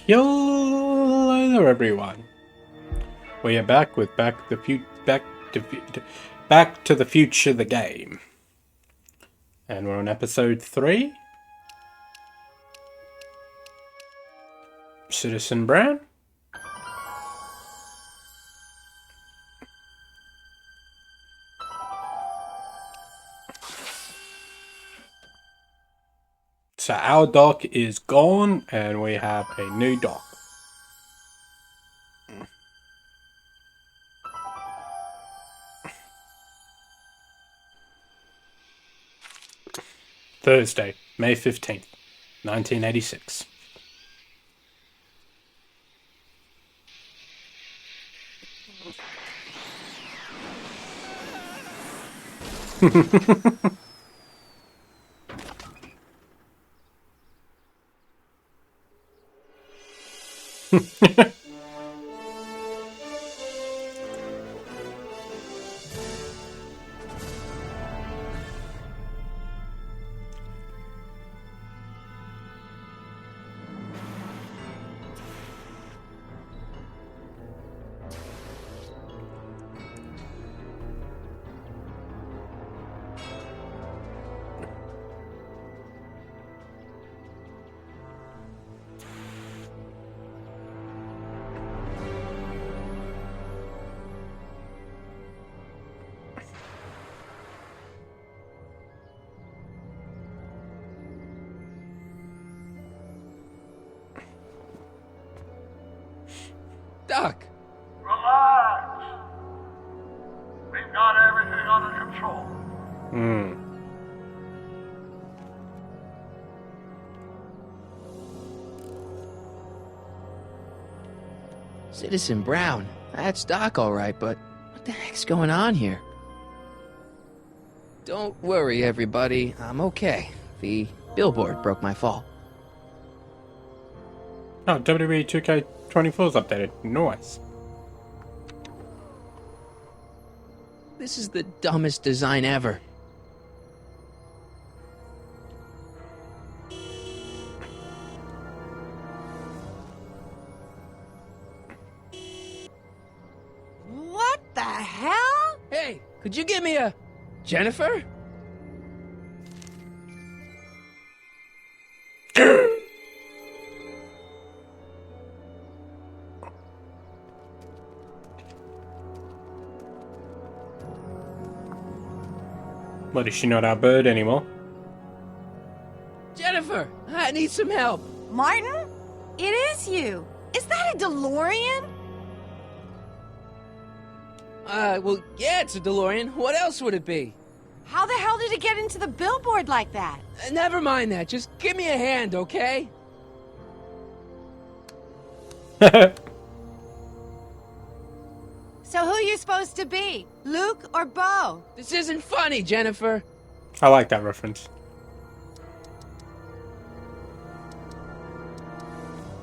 Hello there, everyone. We are back with Back to the Future, the game, and we're on episode 3. Citizen Brown. So our dock is gone, and we have a new dock. Thursday, May 15th, 1986. Doc! Relax! We've got everything under control. Citizen Brown. That's Doc all right, but what the heck's going on here? Don't worry, everybody. I'm okay. The billboard broke my fall. Oh, WWE 2K24's updated. Nice. This is the dumbest design ever. What the hell? Hey, could you give me a... Jennifer? What, is she not our bird anymore? Jennifer, I need some help. Martin? It is you. Is that a DeLorean? Well, yeah, it's a DeLorean. What else would it be? How the hell did it get into the billboard like that? Never mind that. Just give me a hand, okay? So who you supposed to be? Luke or Bo? This isn't funny, Jennifer. I like that reference.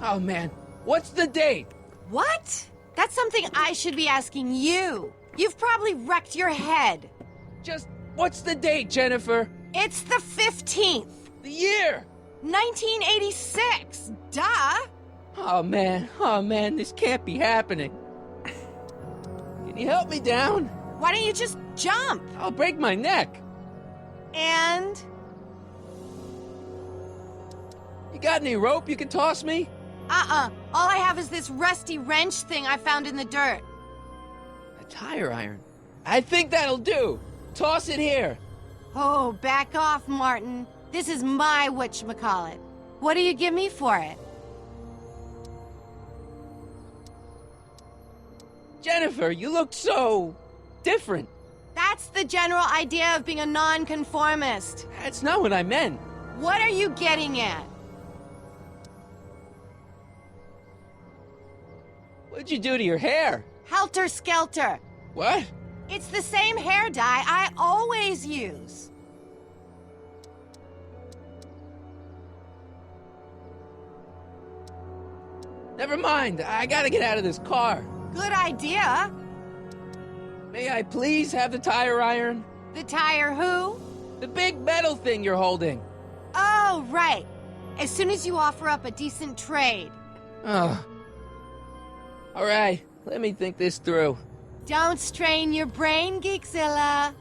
Oh, man. What's the date? What? That's something I should be asking you. You've probably wrecked your head. Just, what's the date, Jennifer? It's the 15th. The year! 1986. Duh. Oh, man, this can't be happening. Can you help me down? Why don't you just jump? I'll break my neck. And? You got any rope you can toss me? All I have is this rusty wrench thing I found in the dirt. A tire iron. I think that'll do. Toss it here. Oh, back off, Martin. This is my whatchamacallit. What do you give me for it? Jennifer, you look so... different. That's the general idea of being a nonconformist. That's not what I meant. What are you getting at? What'd you do to your hair? Helter-skelter. What? It's the same hair dye I always use. Never mind. I gotta get out of this car. Good idea. May I please have the tire iron? The tire who? The big metal thing you're holding. Oh, right. As soon as you offer up a decent trade. Oh. All right, let me think this through. Don't strain your brain, Geekzilla.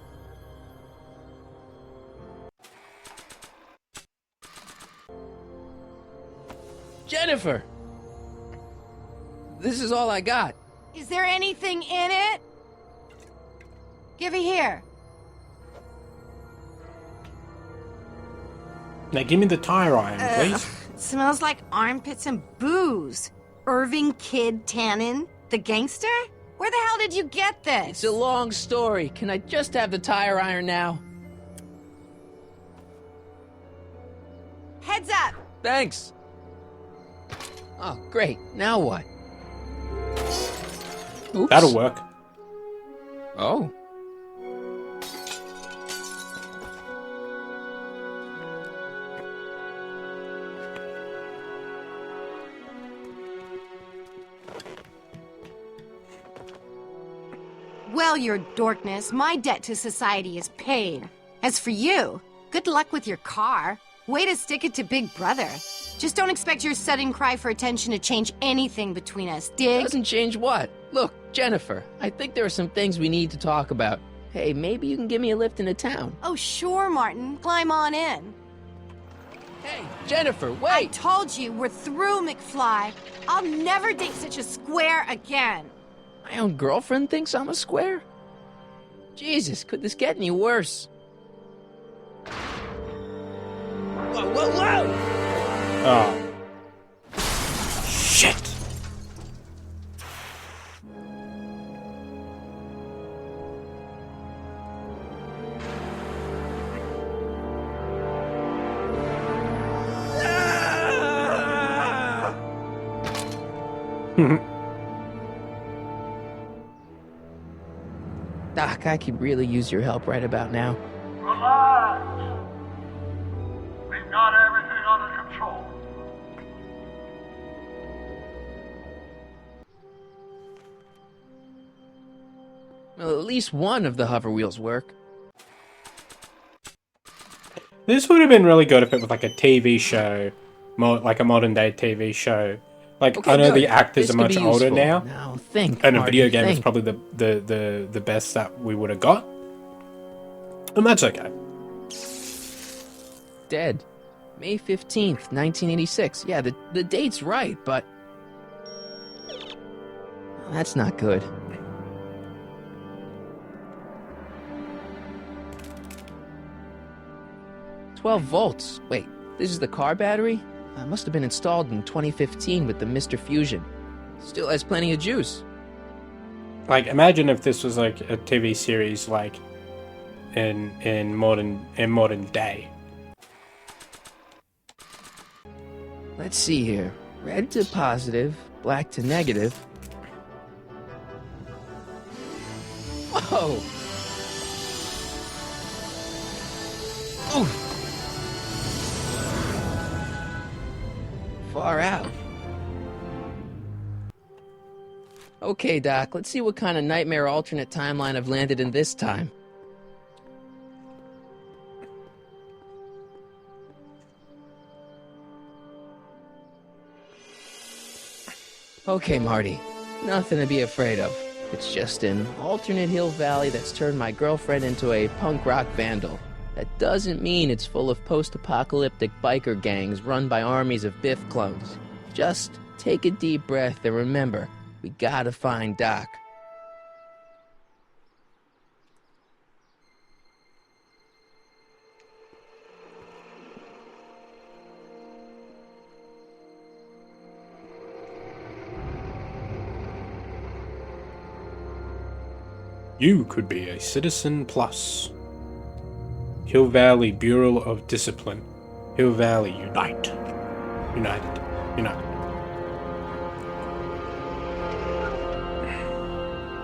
Jennifer! This is all I got. Is there anything in it? Give it here. Now give me the tire iron, please. It smells like armpits and booze. Irving Kid Tannen, the gangster? Where the hell did you get this? It's a long story. Can I just have the tire iron now? Heads up! Thanks. Oh, great. Now what? Oops. That'll work. Oh. Well, your dorkness, my debt to society is paid. As for you, good luck with your car. Way to stick it to Big Brother. Just don't expect your sudden cry for attention to change anything between us, dig? Doesn't change what? Look, Jennifer, I think there are some things we need to talk about. Hey, maybe you can give me a lift into town. Oh, sure, Martin. Climb on in. Hey, Jennifer, I wait! told you, we're through, McFly. I'll never date such a square again. My own girlfriend thinks I'm a square? Jesus, could this get any worse? Whoa, whoa, whoa! Oh. Shit. Doc, I could really use your help right about now. Relax. We've got everything under control. Well, at least one of the hover wheels work. This would have been really good if it was like a TV show, more like a modern day TV show. Like Okay, I know good. the actors This are could much be older useful. now, Now think, and a Marty, video game is think. probably the best that we would have got, and that's okay. Dead. May 15th, 1986. Yeah, the date's right, but... That's not good. "12 volts. Wait, this is the car battery? It must have been installed in 2015 with the Mr. Fusion. Still has plenty of juice. Like imagine if this was like a TV series, like in modern day. Let's see here. Red to positive, black to negative. Whoa! Oof! Far out. Okay, Doc, let's see what kind of nightmare alternate timeline I've landed in this time. Okay, Marty. Nothing to be afraid of. It's just an alternate hill valley that's turned my girlfriend into a punk rock vandal. That doesn't mean it's full of post-apocalyptic biker gangs run by armies of Biff clones. Just take a deep breath and remember, we gotta find Doc. You could be a Citizen Plus. Hill Valley Bureau of Discipline. Hill Valley Unite. United. United.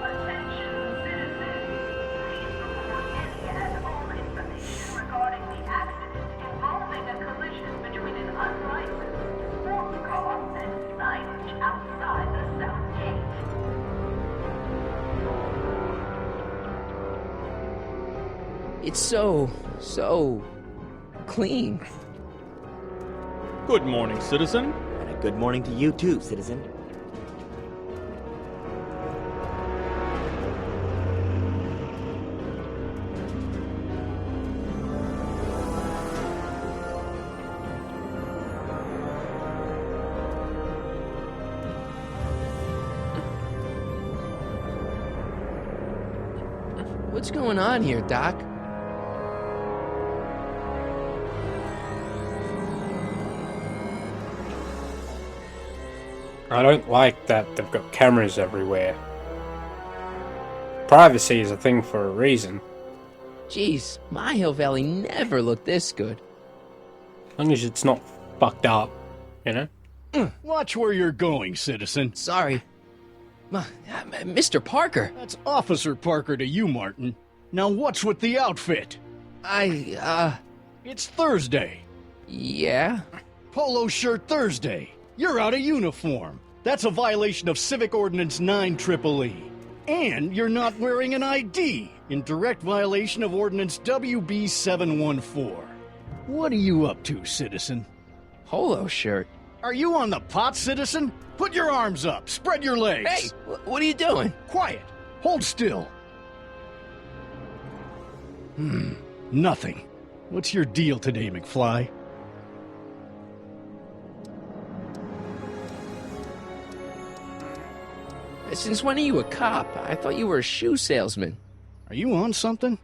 Attention citizens, please report any and all information regarding the accident involving a collision between an unlicensed sports car and signage outside the south gate. It's so clean. Good morning, citizen. At a Good morning to you too, citizen. What's going on here, Doc? I don't like that they've got cameras everywhere. Privacy is a thing for a reason. Jeez, my Hill Valley never looked this good. As long as it's not fucked up, you know? Watch where you're going, citizen. Sorry. Mr. Parker, That's Officer Parker to you, Martin. Now what's with the outfit? It's Thursday. yeah? Polo shirt Thursday. You're out of uniform. That's a violation of Civic Ordinance 9EEE. And you're not wearing an ID, in direct violation of Ordinance WB 714. What are you up to, citizen? Polo shirt. Are you on the pot, citizen? Put your arms up. Spread your legs. Hey, what are you doing? Quiet. Hold still. Nothing. What's your deal today, McFly? Since when are you a cop? I thought you were a shoe salesman. Are you on something?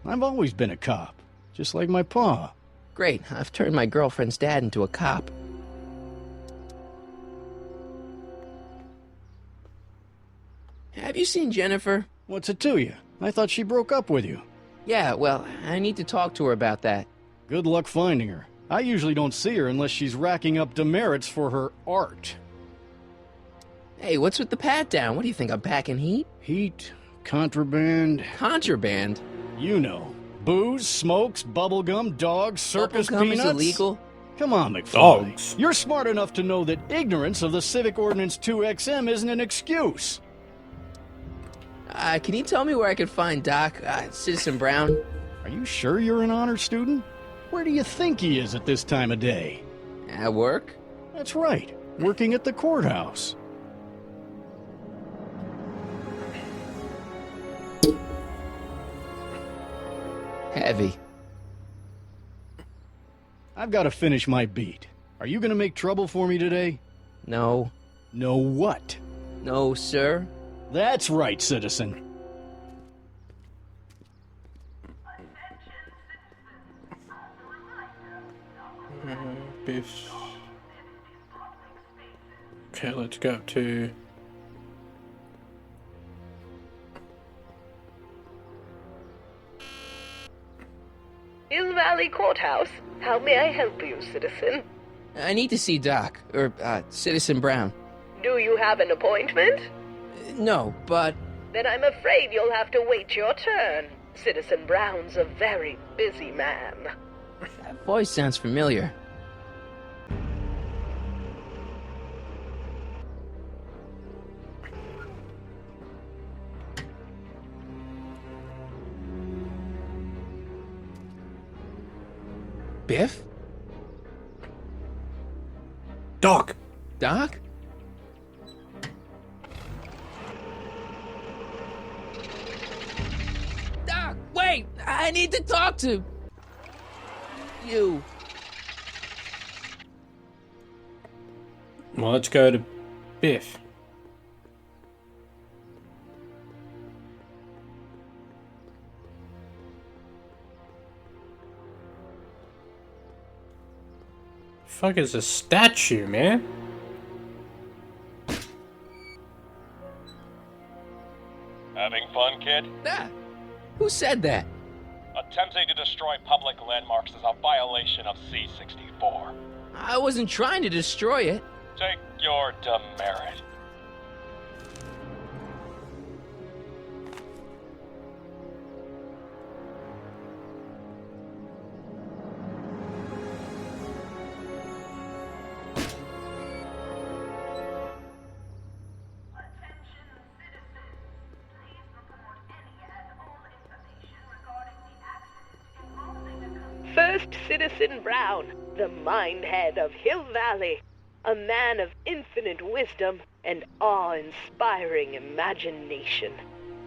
I've always been a cop, just like my pa. Great, I've turned my girlfriend's dad into a cop. Have you seen Jennifer? What's it to you? I thought she broke up with you. Yeah, well, I need to talk to her about that. Good luck finding her. I usually don't see her unless she's racking up demerits for her art. Hey, what's with the pat down? What do you think, I'm packing heat? Heat, contraband, Contraband? you know. Booze, smokes, bubblegum, dogs, circus Bubblegum peanuts. is illegal? Come on, McFly. Dogs. You're smart enough to know that ignorance of the Civic Ordinance 2XM isn't an excuse. Can you tell me where I could find Doc, Citizen Brown? Are you sure you're an honor student? Where do you think he is at this time of day? At work? That's right, working at the courthouse. Heavy. I've got to finish my beat. Are you going to make trouble for me today? No. No what? No, sir. That's right, citizen. Biff. Okay, let's go up to... Hill Valley Courthouse. How may I help you, citizen? I need to see Doc, or, Citizen Brown. Do you have an appointment? No, but... Then I'm afraid you'll have to wait your turn. Citizen Brown's a very busy man. That voice sounds familiar. Biff? Doc! Doc? Doc, wait! I need to talk to... you. Well, let's go to Biff. Fuck is a statue, man? Having fun, kid? Ah, who said that? Attempting to destroy public landmarks is a violation of C-64. I wasn't trying to destroy it. Take your demerit. First Citizen Brown, the mindhead of Hill Valley. a man of infinite wisdom and awe-inspiring imagination.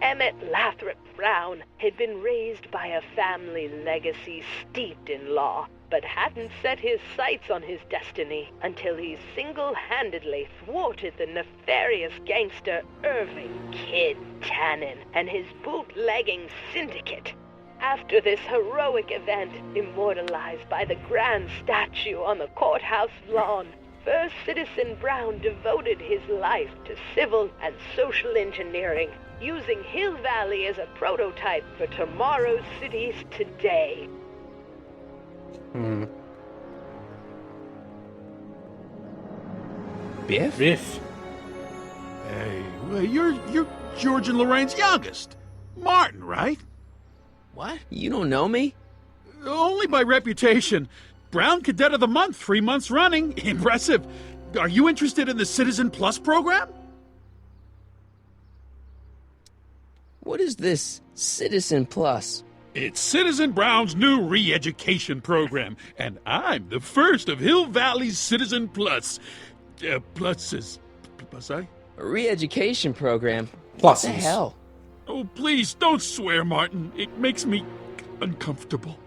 Emmett Lathrop Brown had been raised by a family legacy steeped in law, but hadn't set his sights on his destiny until he single-handedly thwarted the nefarious gangster Irving Kid Tannen and his bootlegging syndicate. After this heroic event, immortalized by the grand statue on the courthouse lawn, First Citizen Brown devoted his life to civil and social engineering, using Hill Valley as a prototype for tomorrow's cities today. Biff? Biff. Hey, well, you're George and Lorraine's youngest. Martin, right? What? You don't know me? Only by reputation. Brown Cadet of the Month, 3 months running. Impressive. Are you interested in the Citizen Plus program? What is this Citizen Plus? It's Citizen Brown's new re-education program, and I'm the first of Hill Valley's Citizen Plus. Pluses. Plus, A re-education program? Pluses. What the hell? Oh, please, don't swear, Martin. It makes me uncomfortable.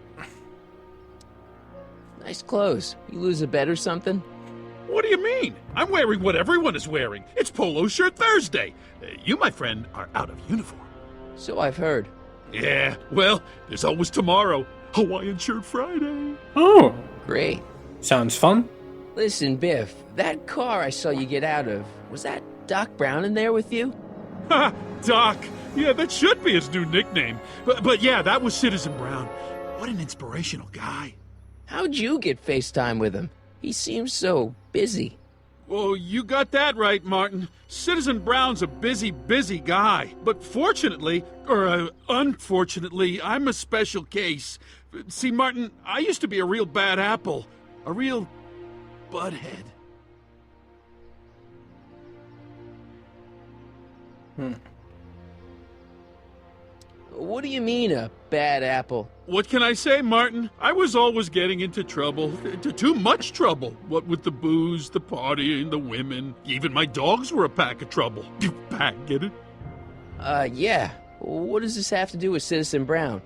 Nice clothes. You lose a bet or something? What do you mean? I'm wearing what everyone is wearing. It's Polo Shirt Thursday. You, my friend, are out of uniform. So I've heard. Yeah, well, there's always tomorrow. Hawaiian Shirt Friday. Oh, Great. sounds fun. Listen, Biff, that car I saw you get out of, was that Doc Brown in there with you? Ha! Doc. Yeah, that should be his new nickname. But yeah, that was Citizen Brown. What an inspirational guy. How'd you get FaceTime with him? He seems so busy. Well, you got that right, Martin. Citizen Brown's a busy, busy guy. But fortunately, or unfortunately, I'm a special case. See, Martin, I used to be a real bad apple. A real butthead. What do you mean, a bad apple? What can I say, Martin? I was always getting into trouble. Too much trouble. What with the booze, the partying, the women. Even my dogs were a pack of trouble. Pack, get it? Yeah. What does this have to do with Citizen Brown?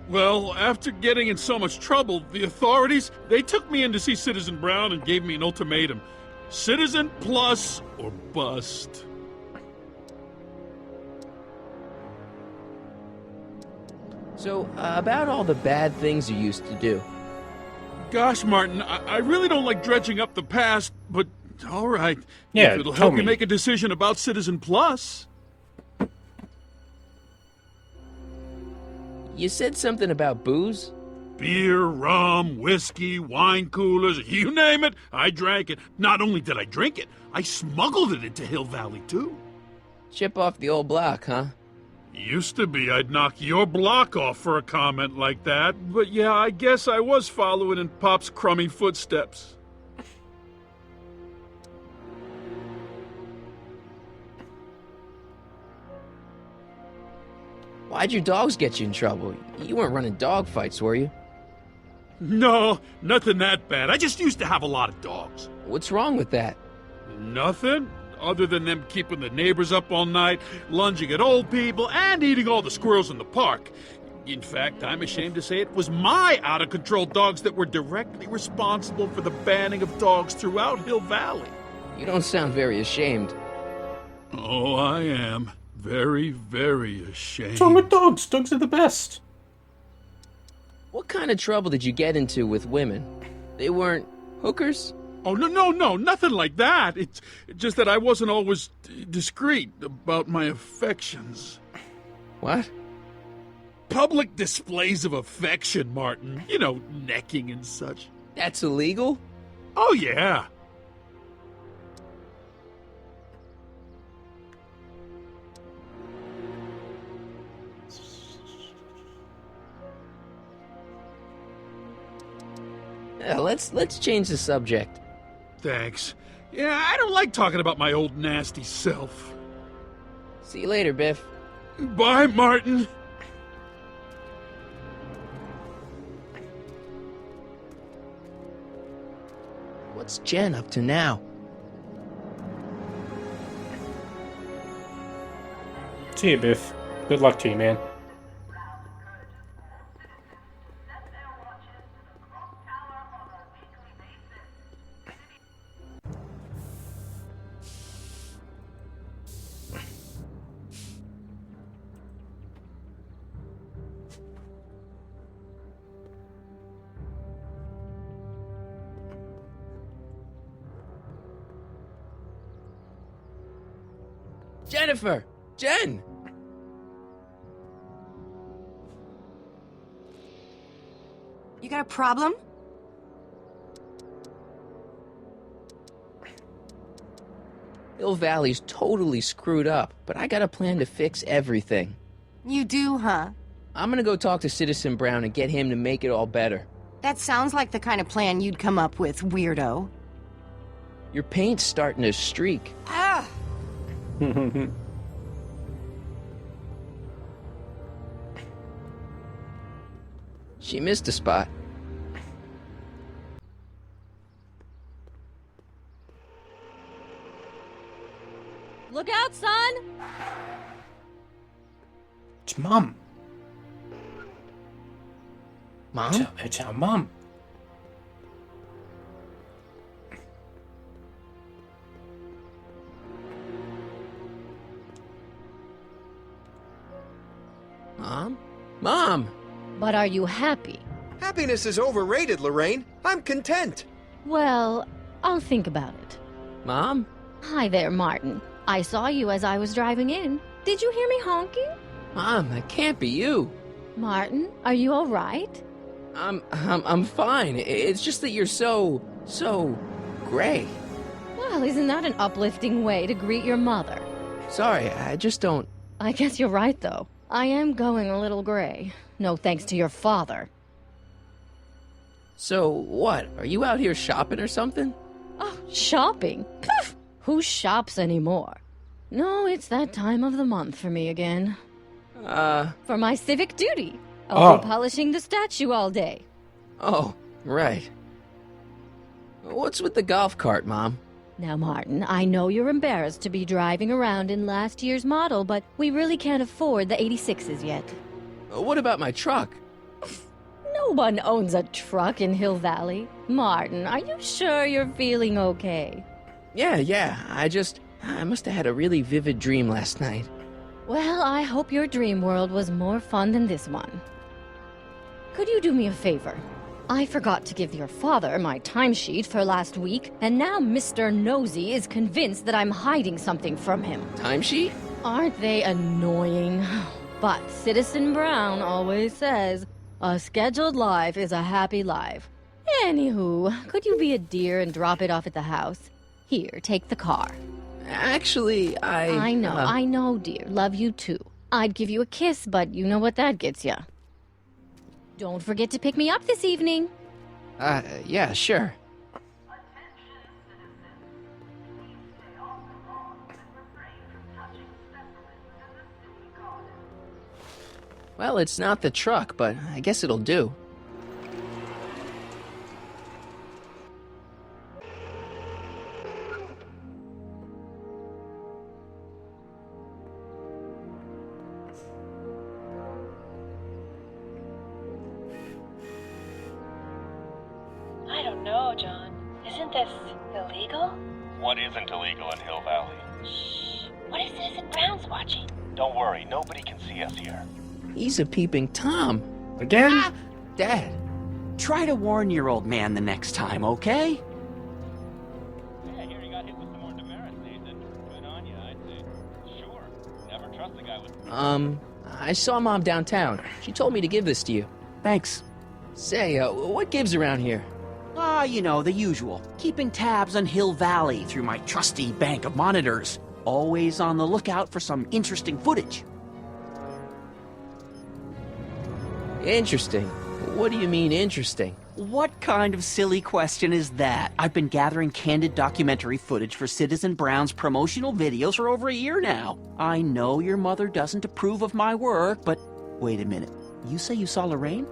Well, after getting in so much trouble, the authorities, they took me in to see Citizen Brown and gave me an ultimatum. Citizen Plus or bust. So, about all the bad things you used to do. Gosh, Martin, I really don't like dredging up the past, but all right. Yeah, if it'll tell help you me. make a decision about Citizen Plus. You said something about booze? Beer, rum, whiskey, wine coolers, you name it, I drank it. Not only did I drink it, I smuggled it into Hill Valley, too. Chip off the old block, huh? Used to be I'd knock your block off for a comment like that, but yeah, I guess I was following in Pop's crummy footsteps. Why'd your dogs get you in trouble? You weren't running dog fights, were you? No, nothing that bad. I just used to have a lot of dogs. What's wrong with that? Nothing, other than them keeping the neighbors up all night, lunging at old people, and eating all the squirrels in the park. In fact, I'm ashamed to say it was my out-of-control dogs that were directly responsible for the banning of dogs throughout Hill Valley. You don't sound very ashamed. Oh, I am. Very, very ashamed. What's wrong with dogs? Dogs are the best. What kind of trouble did you get into with women? They weren't hookers? Oh, no, nothing like that. It's just that I wasn't always discreet about my affections. What? Public displays of affection, Martin. You know, necking and such. That's illegal? Oh, yeah. Yeah, let's change the subject. Thanks. Yeah, I don't like talking about my old nasty self. See you later, Biff. Bye, Martin. What's Jen up to now? See you, Biff. Good luck to you, man. Set their watches to the clock tower on a weekly basis. Jennifer! Jen! You got a problem? Hill Valley's totally screwed up, but I got a plan to fix everything. You do, huh? I'm gonna go talk to Citizen Brown and get him to make it all better. That sounds like the kind of plan you'd come up with, weirdo. Your paint's starting to streak. Ah! She missed a spot. Look out, son! It's Mom. Mom? It's our Mom. Mom? Mom! But are you happy? Happiness is overrated, Lorraine. I'm content. Well, I'll think about it. Mom? Hi there, Martin. I saw you as I was driving in. Did you hear me honking? Mom, that can't be you. Martin, are you all right? I'm fine. It's just that you're so gray. Well, isn't that an uplifting way to greet your mother? Sorry, I just don't... I guess you're right, though. I am going a little gray. No thanks to your father. So, what? Are you out here shopping or something? Oh, shopping? Poof! Who shops anymore? No, it's that time of the month for me again. For my civic duty. I'll be Oh. polishing the statue all day. Oh, right. What's with the golf cart, Mom? Now, Martin, I know you're embarrassed to be driving around in last year's model, but we really can't afford the 86s yet. What about my truck? No one owns a truck in Hill Valley. Martin, are you sure you're feeling okay? Yeah, I must have had a really vivid dream last night. Well, I hope your dream world was more fun than this one. Could you do me a favor? I forgot to give your father my timesheet for last week, and now Mr. Nosy is convinced that I'm hiding something from him. Timesheet? Aren't they annoying? But Citizen Brown always says, a scheduled life is a happy life. Anywho, could you be a dear and drop it off at the house? Here, take the car. Actually, I know, dear. Love you too. I'd give you a kiss, but you know what that gets ya. Don't forget to pick me up this evening. Yeah, sure. Attention, citizens. Please stay off the lawn and refrain from touching specimens in the city garden. Well, it's not the truck, but I guess it'll do. I don't know, John. Isn't this illegal? What isn't illegal in Hill Valley? Shh. What if Citizen Brown's watching? Don't worry, nobody can see us here. He's a peeping Tom. Again? Dad. Try to warn your old man the next time, okay? Yeah, here you got hit with some more demerits, Nathan. Good on you, I'd say. Sure. Never trust a guy with... I saw Mom downtown. She told me to give this to you. Thanks. Say, what gives around here? You know, the usual. Keeping tabs on Hill Valley through my trusty bank of monitors. Always on the lookout for some interesting footage. Interesting. What do you mean, interesting? What kind of silly question is that? I've been gathering candid documentary footage for Citizen Brown's promotional videos for over a year now. I know your mother doesn't approve of my work, but wait a minute. You say you saw Lorraine?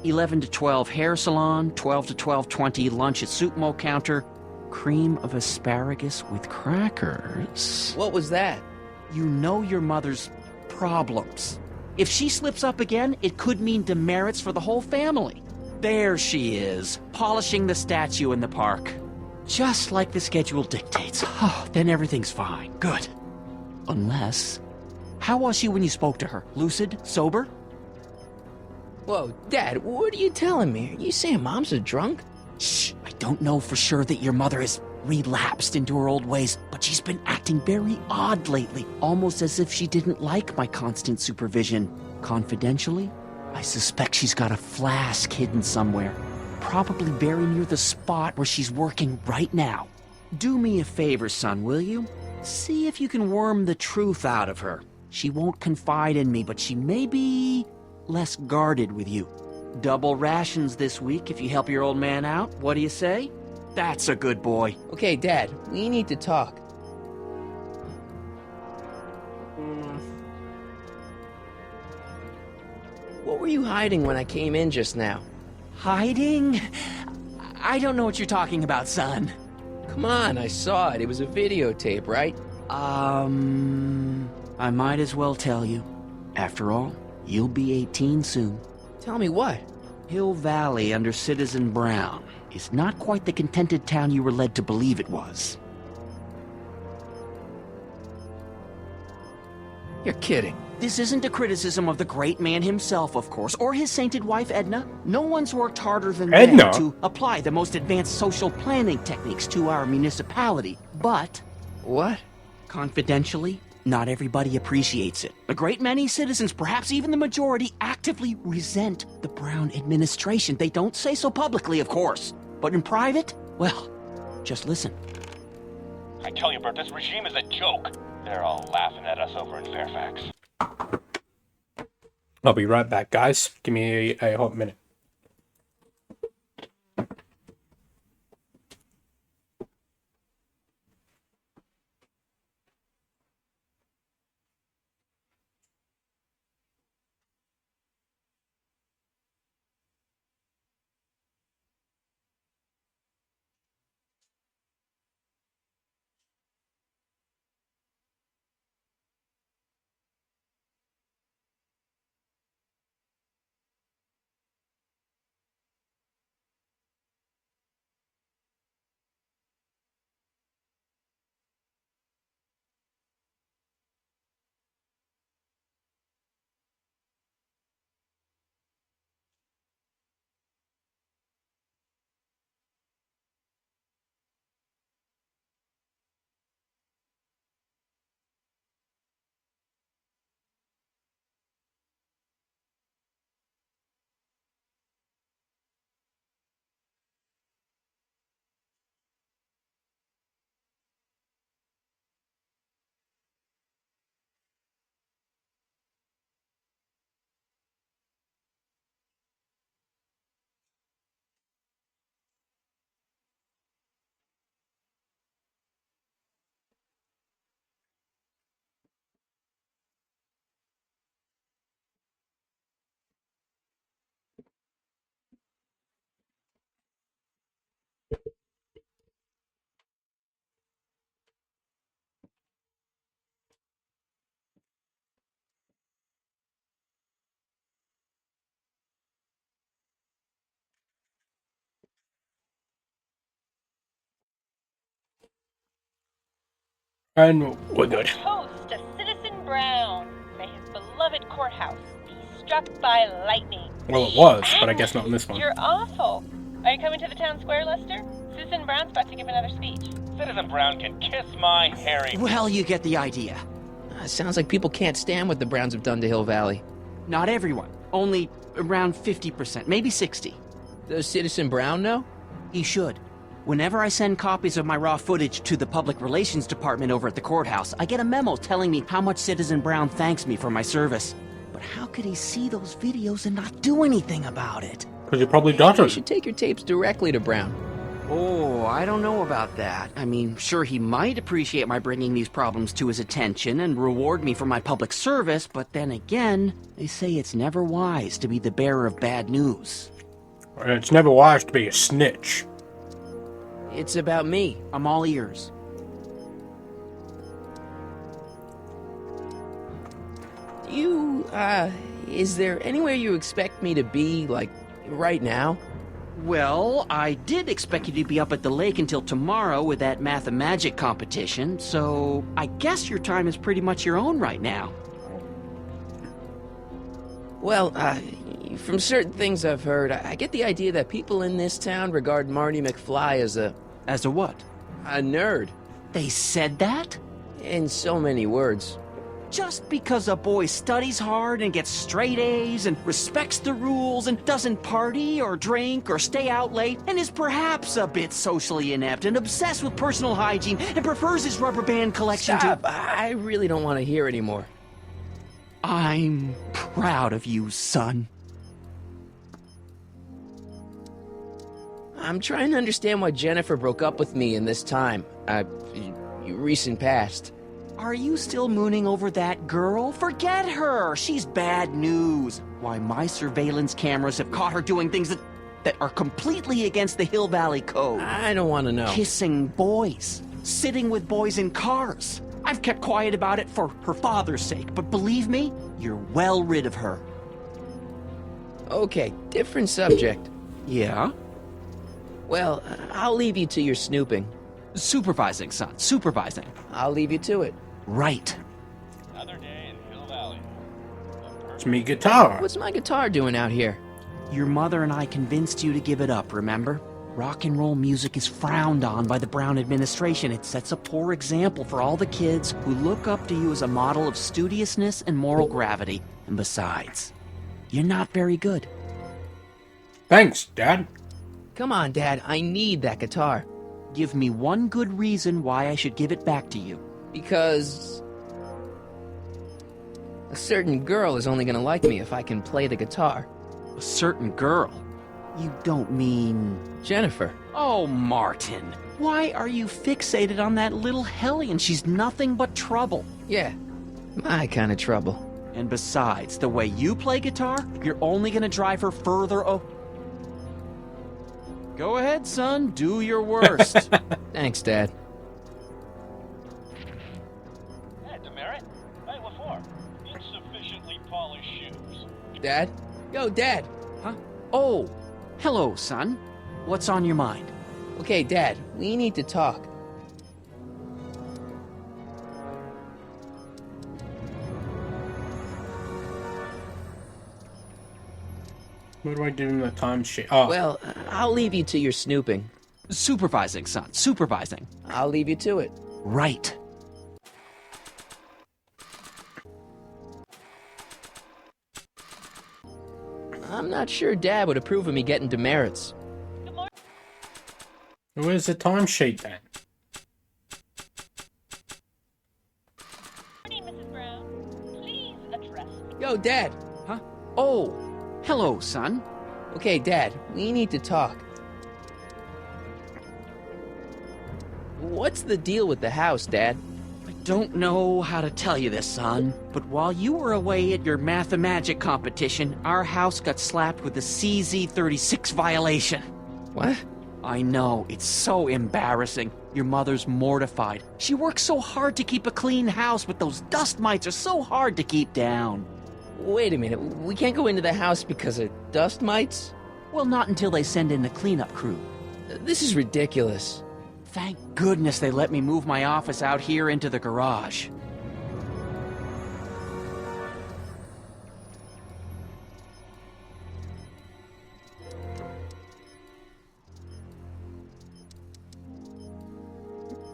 11 to 12 hair salon, 12 to 12:20 lunch at soup mo counter, cream of asparagus with crackers. What was that? You know your mother's problems. If she slips up again, it could mean demerits for the whole family. There she is, polishing the statue in the park. Just like the schedule dictates. Oh, then everything's fine. Good. Unless... How was she when you spoke to her? Lucid? Sober? Whoa, Dad, what are you telling me? Are you saying Mom's a drunk? Shh, I don't know for sure that your mother has relapsed into her old ways, but she's been acting very odd lately, almost as if she didn't like my constant supervision. Confidentially, I suspect she's got a flask hidden somewhere, probably very near the spot where she's working right now. Do me a favor, son, will you? See if you can worm the truth out of her. She won't confide in me, but she may be less guarded with you. Double rations this week if you help your old man out. What do you say? That's a good boy. Okay, Dad, we need to talk. What were you hiding when I came in just now? Hiding? I don't know what you're talking about, son. Come on, I saw it. It was a videotape, right? I might as well tell you. After all, you'll be 18 soon. Tell me what? Hill Valley under Citizen Brown is not quite the contented town you were led to believe it was. You're kidding. This isn't a criticism of the great man himself, of course, or his sainted wife, Edna. No one's worked harder than them to apply the most advanced social planning techniques to our municipality. But... What? Confidentially, not everybody appreciates it. A great many citizens, perhaps even the majority, actively resent the Brown administration. They don't say so publicly, of course. But in private, well, just listen. I tell you, Bert, this regime is a joke. They're all laughing at us over in Fairfax. I'll be right back, guys. Give me a hot minute. And we're good. Toast to Citizen Brown. May his beloved courthouse be struck by lightning. Well, it was, but I guess not in this one. You're awful. Are you coming to the town square, Lester? Citizen Brown's about to give another speech. Citizen Brown can kiss my hairy... Well, you get the idea. Sounds like people can't stand what the Browns have done to Hill Valley. Not everyone. Only around 50%, maybe 60. Does Citizen Brown know? He should. Whenever I send copies of my raw footage to the Public Relations Department over at the courthouse, I get a memo telling me how much Citizen Brown thanks me for my service. But how could he see those videos and not do anything about it? Because he probably doesn't. You should take your tapes directly to Brown. Oh, I don't know about that. I mean, sure, he might appreciate my bringing these problems to his attention and reward me for my public service, but then again, they say it's never wise to be the bearer of bad news. It's never wise to be a snitch. It's about me. I'm all ears. Is there anywhere you expect me to be, like, right now? Well, I did expect you to be up at the lake until tomorrow with that math-magic competition, so I guess your time is pretty much your own right now. Well, from certain things I've heard, I get the idea that people in this town regard Marty McFly as a... As a what? A nerd. They said that? In so many words. Just because a boy studies hard and gets straight A's and respects the rules and doesn't party or drink or stay out late and is perhaps a bit socially inept and obsessed with personal hygiene and prefers his rubber band collection Stop. I really don't want to hear anymore. I'm proud of you, son. I'm trying to understand why Jennifer broke up with me in this time. Recent past. Are you still mooning over that girl? Forget her! She's bad news. Why, my surveillance cameras have caught her doing things that are completely against the Hill Valley Code. I don't want to know. Kissing boys. Sitting with boys in cars. I've kept quiet about it for her father's sake, but believe me, you're well rid of her. Okay, different subject. Yeah? Well, I'll leave you to your snooping. Supervising, son, supervising. I'll leave you to it. Right. Another day in Hill Valley. It's me guitar. What's my guitar doing out here? Your mother and I convinced you to give it up, remember? Rock and roll music is frowned on by the Brown administration. It sets a poor example for all the kids who look up to you as a model of studiousness and moral gravity. And besides, you're not very good. Thanks, Dad. Come on, Dad. I need that guitar. Give me one good reason why I should give it back to you. Because... a certain girl is only gonna like me if I can play the guitar. A certain girl? You don't mean... Jennifer. Oh, Martin. Why are you fixated on that little hellion? She's nothing but trouble. Yeah, my kind of trouble. And besides, the way you play guitar, you're only gonna drive her further Go ahead, son. Do your worst. Thanks, Dad. Hey, Demerit. Hey, what for? Insufficiently polished shoes. Dad? Yo, Dad! Huh? Oh, hello, son. What's on your mind? Okay, Dad, we need to talk. Where do I give him the time sheet? Oh. Well, I'll leave you to your snooping. Supervising, son. Supervising. I'll leave you to it. Right. I'm not sure Dad would approve of me getting demerits. Where's the timesheet then? Morning, Mrs. Brown. Please address me. Yo, Dad! Huh? Oh, hello, son. Okay, Dad, we need to talk. What's the deal with the house, Dad? I don't know how to tell you this, son, but while you were away at your math-magic competition, our house got slapped with a CZ36 violation. What? I know, it's so embarrassing. Your mother's mortified. She works so hard to keep a clean house, but those dust mites are so hard to keep down. Wait a minute, we can't go into the house because of dust mites? Well, not until they send in the cleanup crew. This is ridiculous. Thank goodness they let me move my office out here into the garage.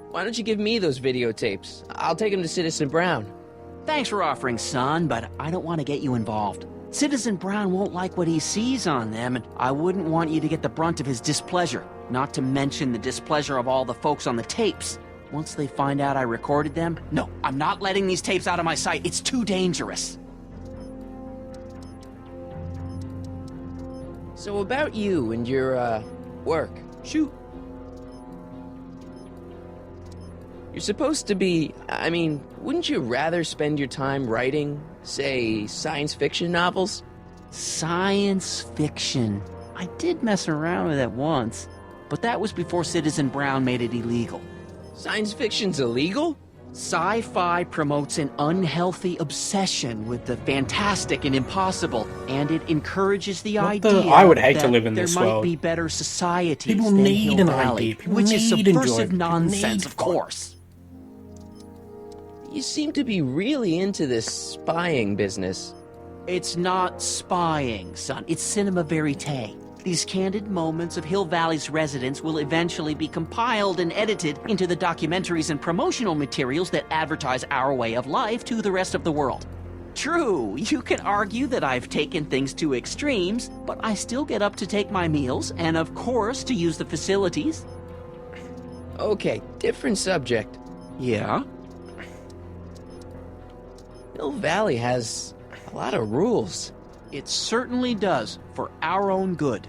Why don't you give me those videotapes? I'll take them to Citizen Brown. Thanks for offering, son, but I don't want to get you involved. Citizen Brown won't like what he sees on them, and I wouldn't want you to get the brunt of his displeasure, not to mention the displeasure of all the folks on the tapes. Once they find out I recorded them, no, I'm not letting these tapes out of my sight. It's too dangerous. So about you and your, work. Shoot. You're supposed to be... I mean, wouldn't you rather spend your time writing, say, science fiction novels? Science fiction. I did mess around with that once, but that was before Citizen Brown made it illegal. Science fiction's illegal? Sci-fi promotes an unhealthy obsession with the fantastic and impossible, and it encourages the idea I would hate to that live in there this might world. be better societies People than need Hill an Valley, idea. People which is need subversive enjoyment. People nonsense, need of fun. course. You seem to be really into this spying business. It's not spying, son. It's cinema verite. These candid moments of Hill Valley's residents will eventually be compiled and edited into the documentaries and promotional materials that advertise our way of life to the rest of the world. True, you can argue that I've taken things to extremes, but I still get up to take my meals and, of course, to use the facilities. Okay, different subject. Yeah? Hill Valley has a lot of rules. It certainly does, for our own good.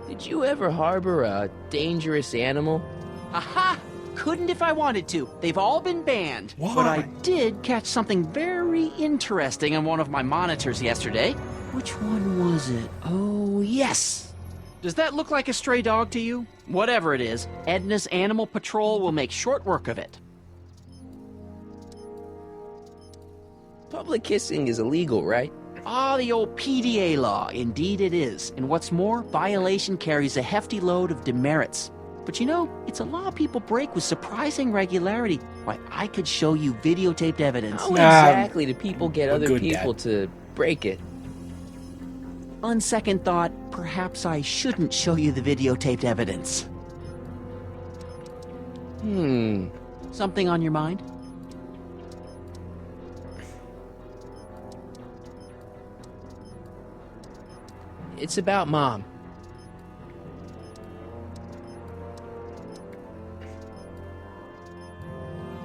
Did you ever harbor a dangerous animal? Aha! Couldn't if I wanted to. They've all been banned. Why? But I did catch something very interesting on one of my monitors yesterday. Which one was it? Oh, yes! Does that look like a stray dog to you? Whatever it is, Edna's Animal Patrol will make short work of it. Public kissing is illegal, right? Ah, the old PDA law. Indeed it is. And what's more, violation carries a hefty load of demerits. But you know, it's a law people break with surprising regularity. Why, I could show you videotaped evidence. How exactly do people get a other good people dad. to break it? On second thought, perhaps I shouldn't show you the videotaped evidence. Something on your mind? It's about Mom.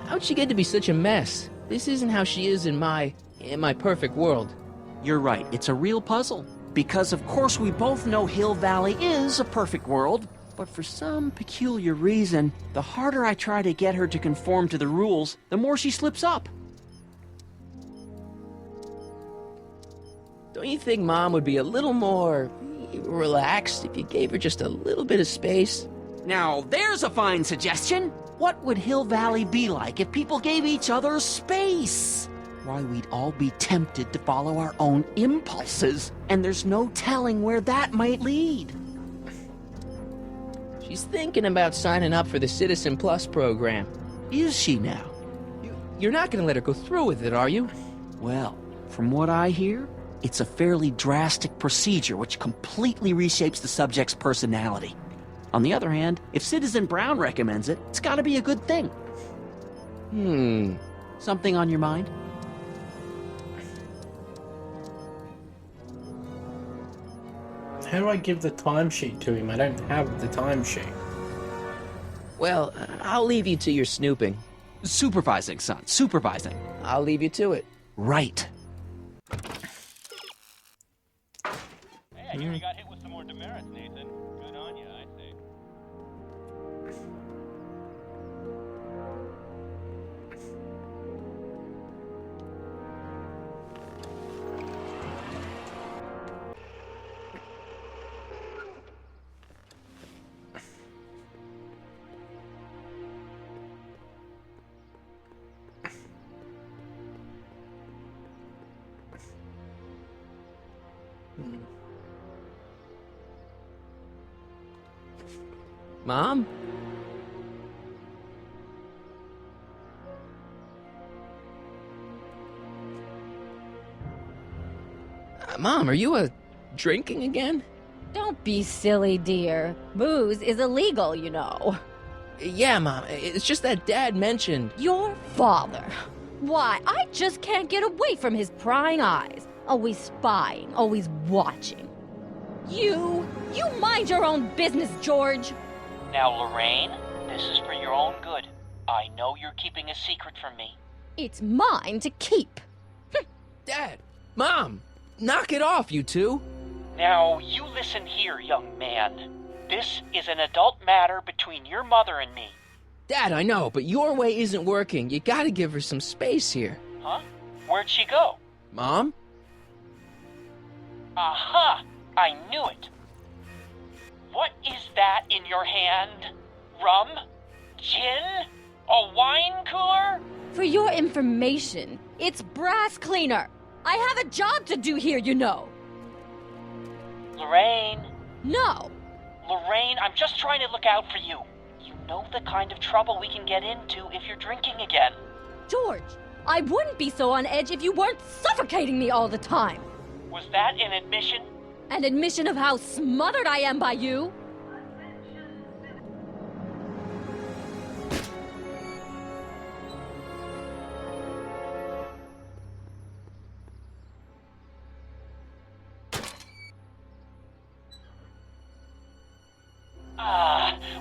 How'd she get to be such a mess? This isn't how she is in my perfect world. You're right, it's a real puzzle. Because of course we both know Hill Valley is a perfect world, but for some peculiar reason, the harder I try to get her to conform to the rules, the more she slips up. Don't you think Mom would be a little more relaxed if you gave her just a little bit of space? Now, there's a fine suggestion. What would Hill Valley be like if people gave each other space? Why, we'd all be tempted to follow our own impulses, and there's no telling where that might lead. She's thinking about signing up for the Citizen Plus program. Is she now? You're not gonna let her go through with it, are you? Well, from what I hear, it's a fairly drastic procedure which completely reshapes the subject's personality. On the other hand, if Citizen Brown recommends it, it's gotta be a good thing. Something on your mind? How do I give the timesheet to him? I don't have the timesheet. Well, I'll leave you to your snooping. Supervising, son, supervising. I'll leave you to it. Right. Hey, I hear you got hit with some more demerits, Nathan. Good on you, I say. Mom? Mom, are you drinking again? Don't be silly, dear. Booze is illegal, you know. Yeah, Mom. It's just that Dad mentioned... Your father. Why, I just can't get away from his prying eyes. Always spying, always watching. You mind your own business, George. Now, Lorraine, this is for your own good. I know you're keeping a secret from me. It's mine to keep. Dad! Mom! Knock it off, you two! Now, you listen here, young man. This is an adult matter between your mother and me. Dad, I know, but your way isn't working. You gotta give her some space here. Huh? Where'd she go? Mom? Aha! I knew it. What is that in your hand? Rum? Gin? your information, it's brass cleaner. I have a job to do here, you know. Lorraine. No. Lorraine, I'm just trying to look out for you. You know the kind of trouble we can get into if you're drinking again. George, I wouldn't be so on edge if you weren't suffocating me all the time. Was that an admission? An admission of how smothered I am by you?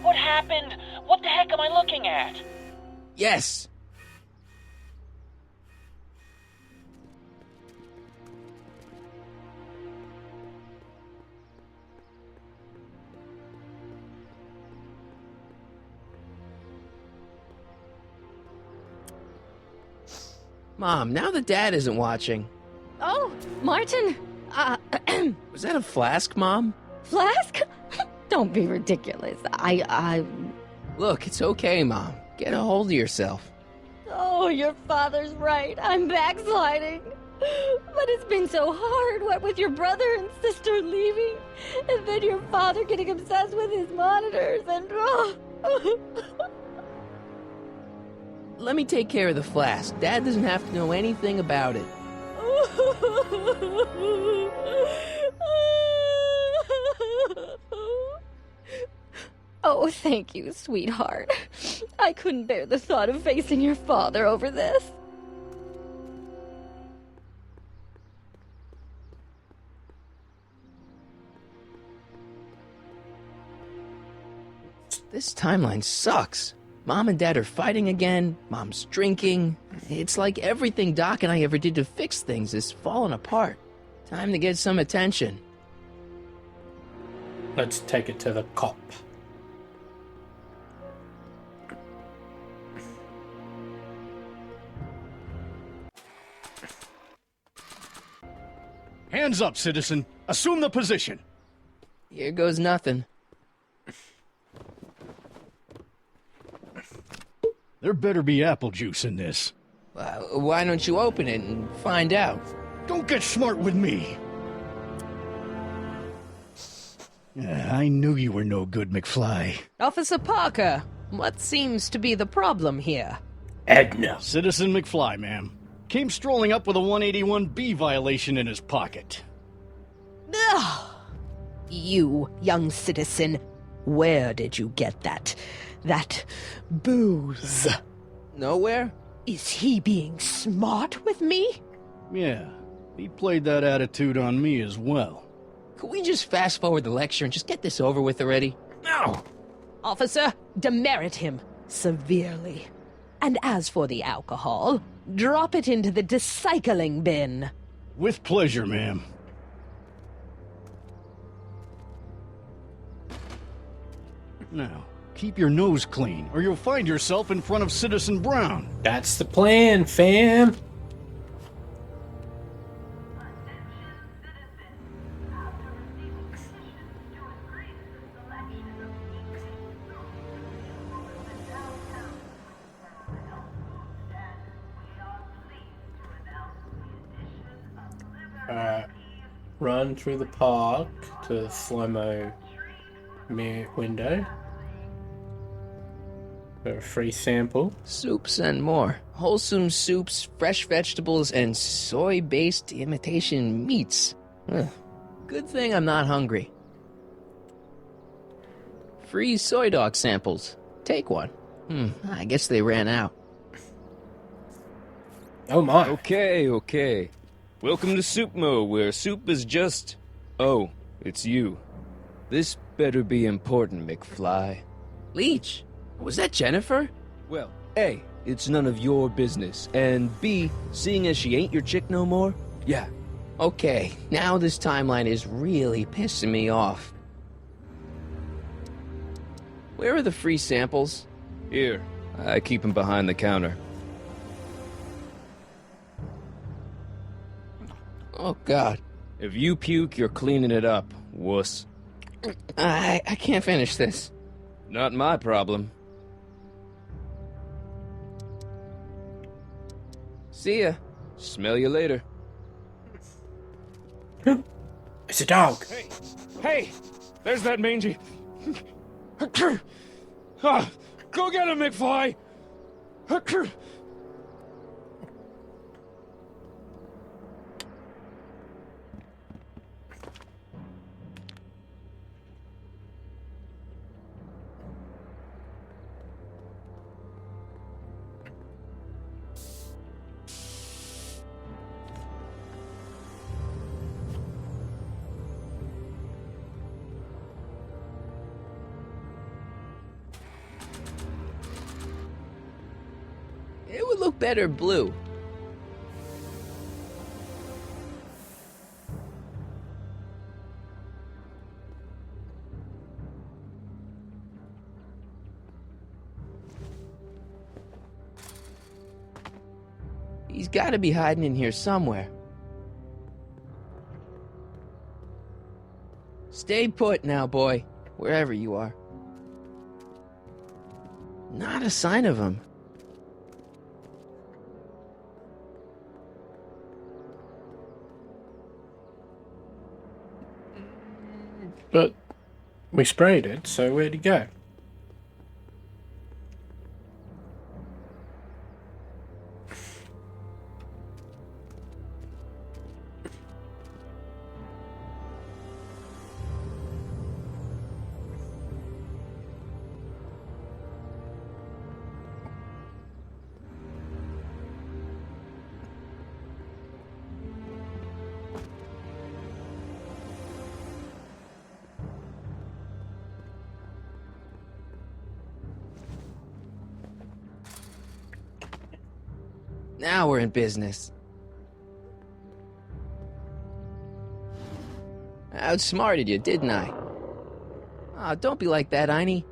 What happened? What the heck am I looking at? Yes. Mom, now that Dad isn't watching. Oh, Martin. Was that a flask, Mom? Flask? Don't be ridiculous. Look, it's okay, Mom. Get a hold of yourself. Oh, your father's right. I'm backsliding. But it's been so hard, what with your brother and sister leaving, and then your father getting obsessed with his monitors, and... Let me take care of the flask. Dad doesn't have to know anything about it. Oh, thank you, sweetheart. I couldn't bear the thought of facing your father over this. This timeline sucks. Mom and Dad are fighting again. Mom's drinking. It's like everything Doc and I ever did to fix things is falling apart. Time to get some attention. Let's take it to the cop. Hands up, citizen. Assume the position. Here goes nothing. There better be apple juice in this. Why don't you open it and find out? Don't get smart with me. I knew you were no good, McFly. Officer Parker, what seems to be the problem here? Edna. Citizen McFly, ma'am. Came strolling up with a 181B violation in his pocket. Ugh. You, young citizen, where did you get that booze? Nowhere? Is he being smart with me? Yeah, he played that attitude on me as well. Could we just fast forward the lecture and just get this over with already? No! Officer, demerit him severely. And as for the alcohol, drop it into the recycling bin. With pleasure, ma'am. Now, keep your nose clean, or you'll find yourself in front of Citizen Brown. That's the plan, fam. Run through the park to the slow-mo window for a free sample. Soups and more. Wholesome soups, fresh vegetables, and soy-based imitation meats. Ugh. Good thing I'm not hungry. Free soy dog samples. Take one. I guess they ran out. Oh my. Okay. Welcome to Soupmo, where soup is just... Oh, it's you. This better be important, McFly. Leech, was that Jennifer? Well, A, it's none of your business, and B, seeing as she ain't your chick no more, yeah. Okay, now this timeline is really pissing me off. Where are the free samples? Here, I keep them behind the counter. Oh, God. If you puke, you're cleaning it up, wuss. I can't finish this. Not my problem. See ya. Smell you later. It's a dog. Hey! There's that mangy... Ah, go get him, McFly! It would look better blue. He's got to be hiding in here somewhere. Stay put now, boy, wherever you are. Not a sign of him. But we sprayed it, so where'd he go? Now we're in business. I outsmarted you, didn't I? Oh, don't be like that, Einie.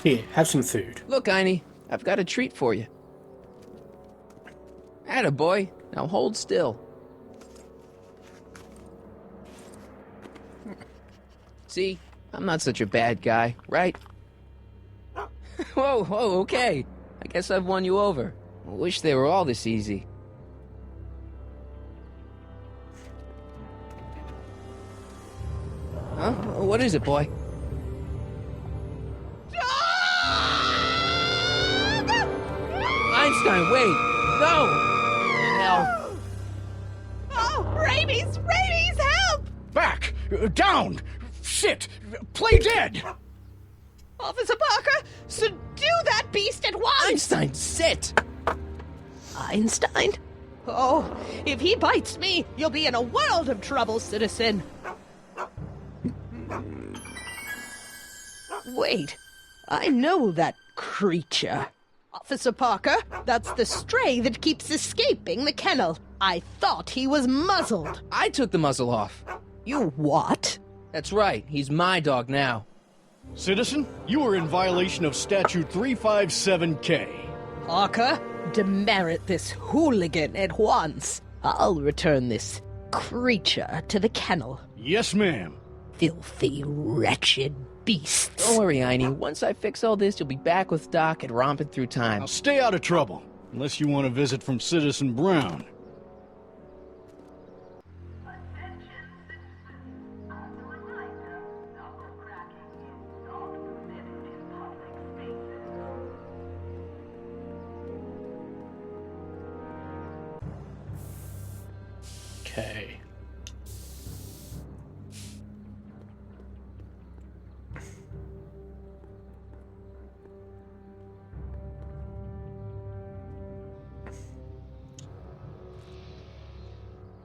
Here, have some food. Look, Einie, I've got a treat for you. Atta boy, now hold still. See, I'm not such a bad guy, right? Whoa, okay. I guess I've won you over. I wish they were all this easy. Huh? What is it, boy? Einstein, wait! No! Hell. Oh, rabies! Rabies, help! Back! Down! Shit! Play dead! Officer Parker, subdue that beast at once! Einstein, sit! Einstein? Oh, if he bites me, you'll be in a world of trouble, citizen. Wait, I know that creature. Officer Parker, that's the stray that keeps escaping the kennel. I thought he was muzzled. I took the muzzle off. You what? That's right, he's my dog now. Citizen, you are in violation of Statute 357K. Parker, demerit this hooligan at once. I'll return this creature to the kennel. Yes, ma'am. Filthy, wretched beasts. Don't worry, Einie. Once I fix all this, you'll be back with Doc and romping through time. Now stay out of trouble, unless you want a visit from Citizen Brown. Okay.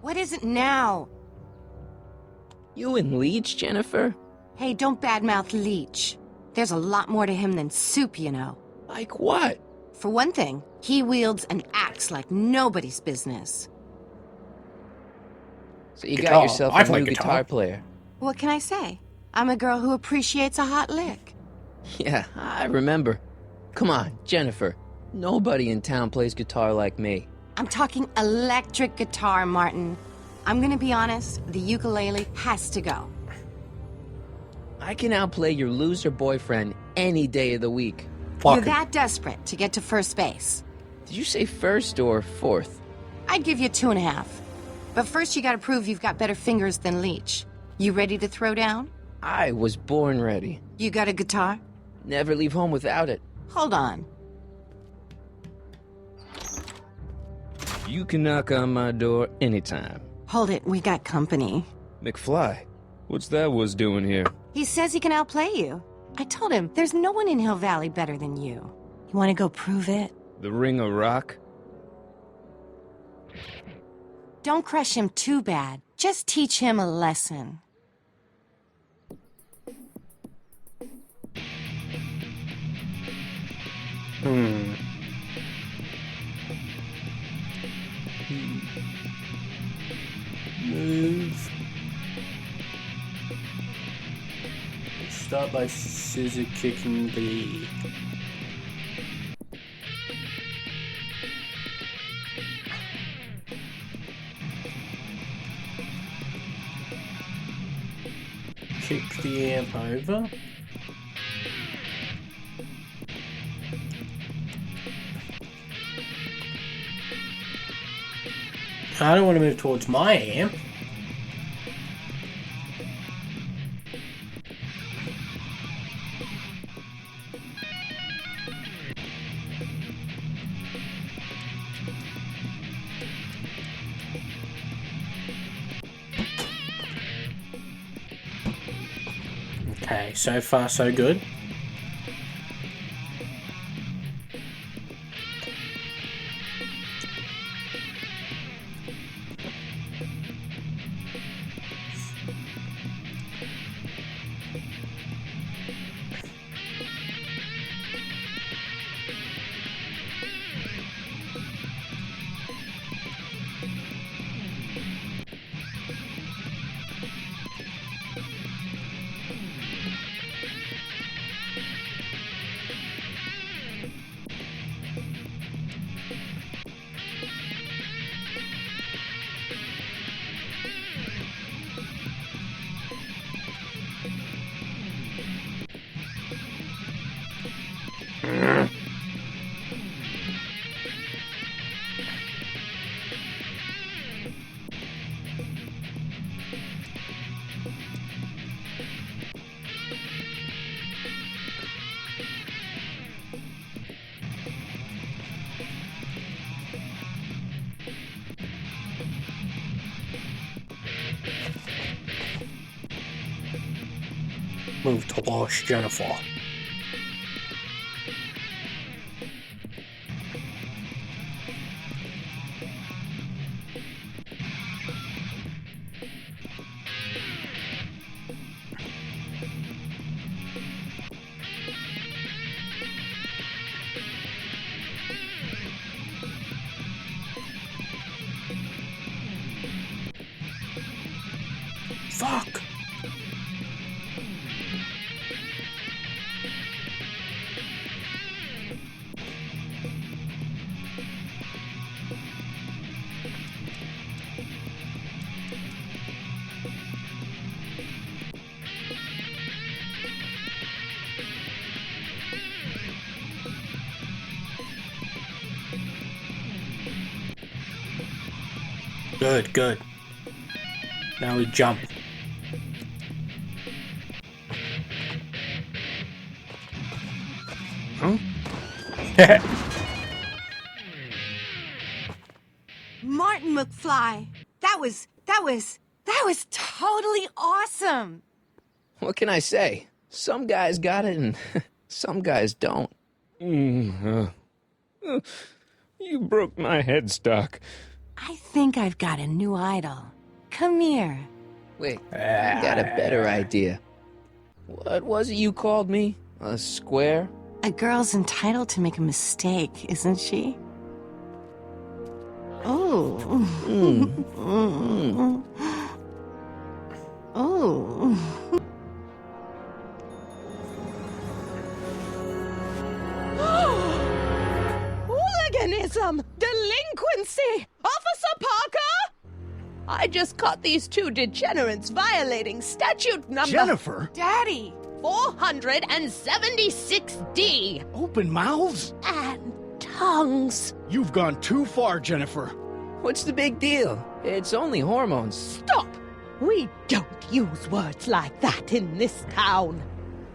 What is it now? You and Leech, Jennifer? Hey, don't badmouth Leech. There's a lot more to him than soup, you know. Like what? For one thing, he wields an axe like nobody's business. So you Guitar. got yourself I a play new guitar. guitar player. What can I say? I'm a girl who appreciates a hot lick. Yeah, I remember. Come on, Jennifer. Nobody in town plays guitar like me. I'm talking electric guitar, Martin. I'm gonna be honest, the ukulele has to go. I can outplay your loser boyfriend any day of the week. You're Fuck. that desperate to get to first base. Did you say first or fourth? I'd give you 2.5. But first you gotta prove you've got better fingers than Leech. You ready to throw down? I was born ready. You got a guitar? Never leave home without it. Hold on. You can knock on my door anytime. Hold it, we got company. McFly, what's that was doing here? He says he can outplay you. I told him there's no one in Hill Valley better than you. You wanna go prove it? The Ring of Rock? Don't crush him too bad. Just teach him a lesson. Move. Start by scissor kicking the... Kick the amp over. I don't want to move towards my amp. Okay, so far so good. Move towards Jennifer. Fuck! Good, good. Now we jump. Huh? Martin McFly. That was totally awesome. What can I say? Some guys got it and some guys don't. You broke my headstock. I think I've got a new idol. Come here. Wait, I got a better idea. What was it you called me? A square? A girl's entitled to make a mistake, isn't she? Oh. Oh. Hooliganism! Delinquency! Officer Parker! I just caught these two degenerates violating statute number... Jennifer? Daddy! 476D. Open mouths? And tongues. You've gone too far, Jennifer. What's the big deal? It's only hormones. Stop! We don't use words like that in this town.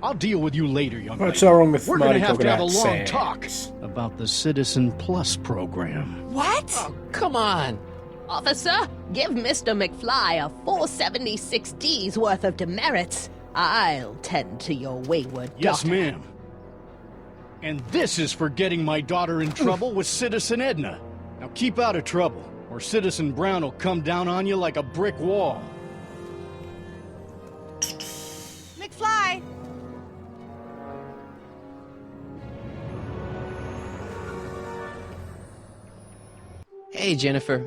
I'll deal with you later, young What's lady. wrong with We're Marty gonna have to have a Coconut long Sands? talk about the Citizen Plus program. What? Oh, come on. Officer, give Mr. McFly a 476D's worth of demerits. I'll tend to your wayward Yes, daughter. ma'am. And this is for getting my daughter in trouble with Citizen Edna. Now keep out of trouble, or Citizen Brown will come down on you like a brick wall. McFly! Hey, Jennifer.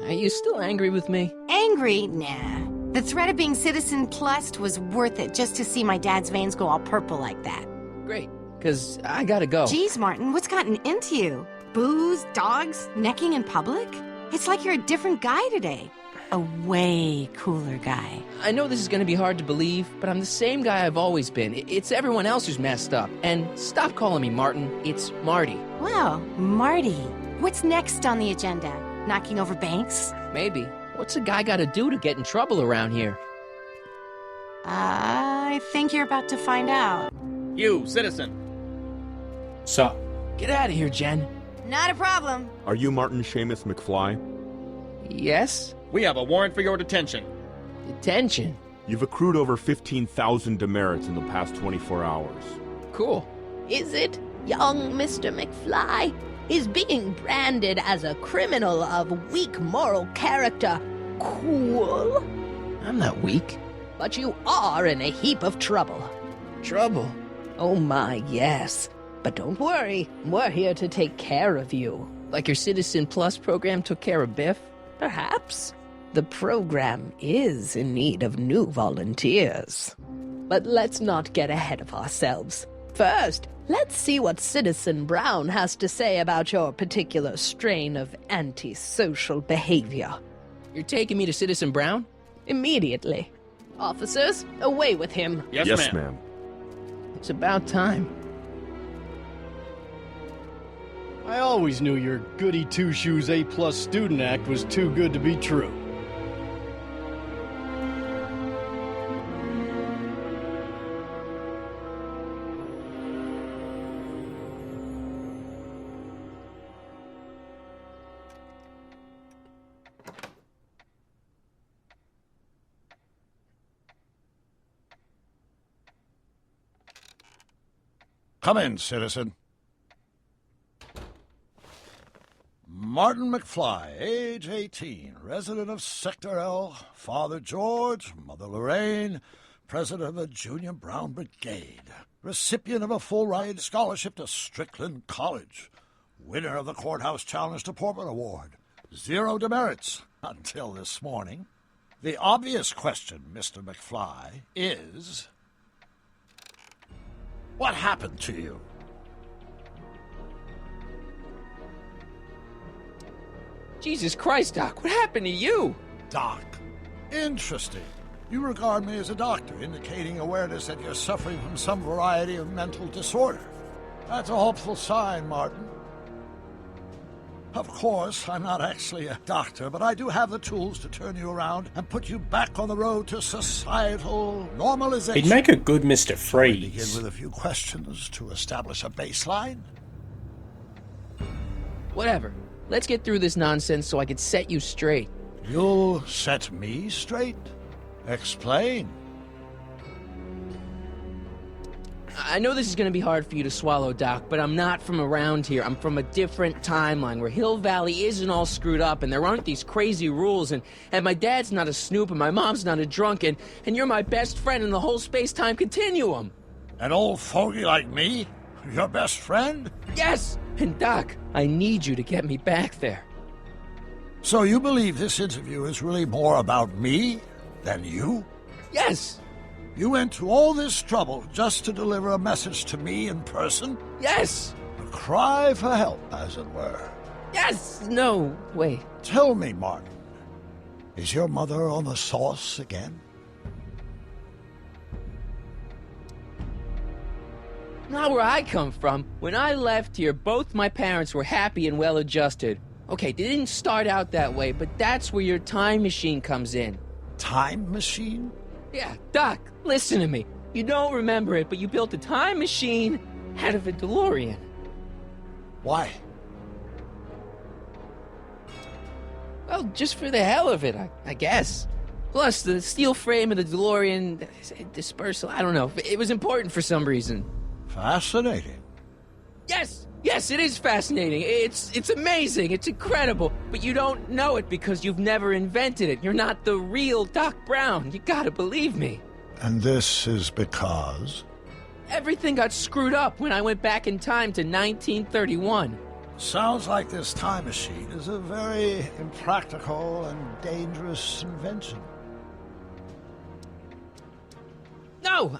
Are you still angry with me? Angry? Nah. The threat of being Citizen Plus was worth it just to see my dad's veins go all purple like that. Great, because I gotta go. Geez, Martin, what's gotten into you? Booze, dogs, necking in public? It's like you're a different guy today. A way cooler guy. I know this is gonna be hard to believe, but I'm the same guy I've always been. It's everyone else who's messed up. And stop calling me Martin. It's Marty. Wow, Marty. What's next on the agenda? Knocking over banks? Maybe. What's a guy gotta do to get in trouble around here? I think you're about to find out. You, citizen. Sup? Get out of here, Jen. Not a problem. Are you Martin Seamus McFly? Yes? We have a warrant for your detention. Detention? You've accrued over 15,000 demerits in the past 24 hours. Cool. Is it, young Mr. McFly? Is being branded as a criminal of weak moral character cool? I'm not weak. But you are in a heap of trouble. Trouble? Oh my, yes. But don't worry, we're here to take care of you. Like your Citizen Plus program took care of Biff? Perhaps. The program is in need of new volunteers. But let's not get ahead of ourselves. First, let's see what Citizen Brown has to say about your particular strain of antisocial behavior. You're taking me to Citizen Brown? Immediately. Officers, away with him. Yes, ma'am. It's about time. I always knew your goody two-shoes A-plus student act was too good to be true. Come in, citizen. Martin McFly, age 18, resident of Sector L, Father George, Mother Lorraine, president of the Junior Brown Brigade, recipient of a full-ride scholarship to Strickland College, winner of the Courthouse Challenge to Portman Award, 0 demerits until this morning. The obvious question, Mr. McFly, is... what happened to you? Jesus Christ, Doc, what happened to you? Doc. Interesting. You regard me as a doctor, indicating awareness that you're suffering from some variety of mental disorder. That's a hopeful sign, Martin. Of course, I'm not actually a doctor, but I do have the tools to turn you around and put you back on the road to societal normalization. He'd make a good Mr. Begin Freeze. with a few questions to establish a baseline. Whatever. Let's get through this nonsense so I can set you straight. You'll set me straight? Explain. I know this is going to be hard for you to swallow, Doc, but I'm not from around here. I'm from a different timeline where Hill Valley isn't all screwed up and there aren't these crazy rules and my dad's not a snoop and my mom's not a drunk and you're my best friend in the whole space-time continuum. An old fogey like me? Your best friend? Yes! And Doc, I need you to get me back there. So you believe this interview is really more about me than you? Yes! You went to all this trouble just to deliver a message to me in person? Yes! A cry for help, as it were. Yes! No, wait. Tell me, Martin, is your mother on the sauce again? Not where I come from. When I left here, both my parents were happy and well-adjusted. Okay, they didn't start out that way, but that's where your time machine comes in. Time machine? Yeah, Doc, listen to me. You don't remember it, but you built a time machine out of a DeLorean. Why? Well, just for the hell of it, I guess. Plus, the steel frame of the DeLorean dispersal, I don't know. It was important for some reason. Fascinating. Yes, it is fascinating. It's amazing. It's incredible. But you don't know it because you've never invented it. You're not the real Doc Brown. You gotta believe me. And this is because? Everything got screwed up when I went back in time to 1931. Sounds like this time machine is a very impractical and dangerous invention. No,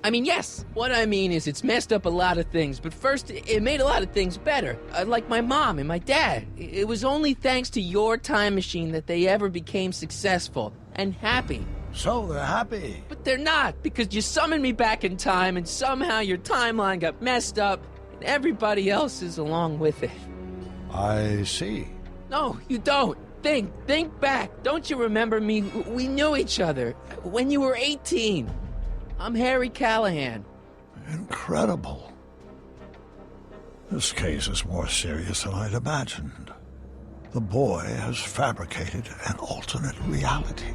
I mean, yes. What I mean is it's messed up a lot of things, but first, it made a lot of things better. Like my mom and my dad. It was only thanks to your time machine that they ever became successful and happy. So they're happy. But they're not, because you summoned me back in time, and somehow your timeline got messed up, and everybody else is along with it. I see. No, you don't. Think back. Don't you remember me? We knew each other when you were 18. I'm Harry Callahan. Incredible. This case is more serious than I'd imagined. The boy has fabricated an alternate reality.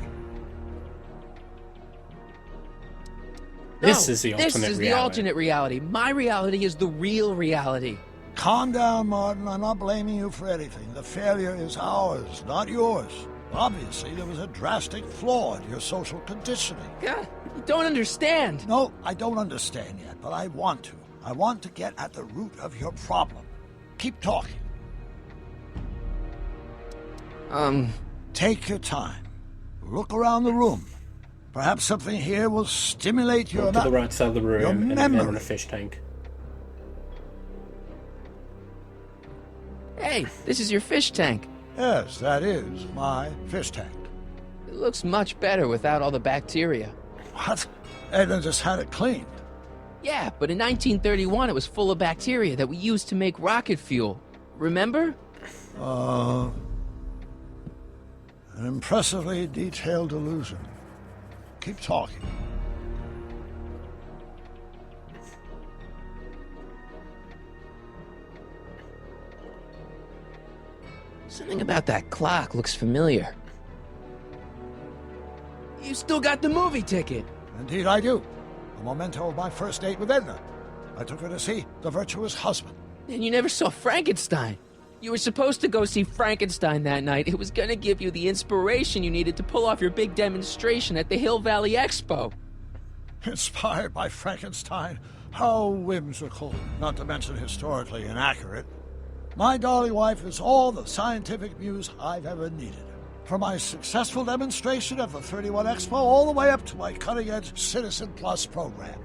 This is the alternate reality. My reality is the real reality. Calm down, Martin. I'm not blaming you for anything. The failure is ours, not yours. Obviously, there was a drastic flaw in your social conditioning. God, you don't understand. No, I don't understand yet, but I want to. I want to get at the root of your problem. Keep talking. Take your time. Look around the room. Perhaps something here will stimulate your... to the right side of the room and examine a fish tank. Hey, this is your fish tank. Yes, that is my fish tank. It looks much better without all the bacteria. What? Edna just had it cleaned. Yeah, but in 1931 it was full of bacteria that we used to make rocket fuel. Remember? An impressively detailed illusion. Keep talking. Something about that clock looks familiar. You still got the movie ticket? Indeed I do. A memento of my first date with Edna. I took her to see The Virtuous Husband. And you never saw Frankenstein. You were supposed to go see Frankenstein that night. It was gonna give you the inspiration you needed to pull off your big demonstration at the Hill Valley Expo. Inspired by Frankenstein? How whimsical, not to mention historically inaccurate. My darling wife is all the scientific muse I've ever needed. From my successful demonstration at the 31 Expo all the way up to my cutting-edge Citizen Plus program.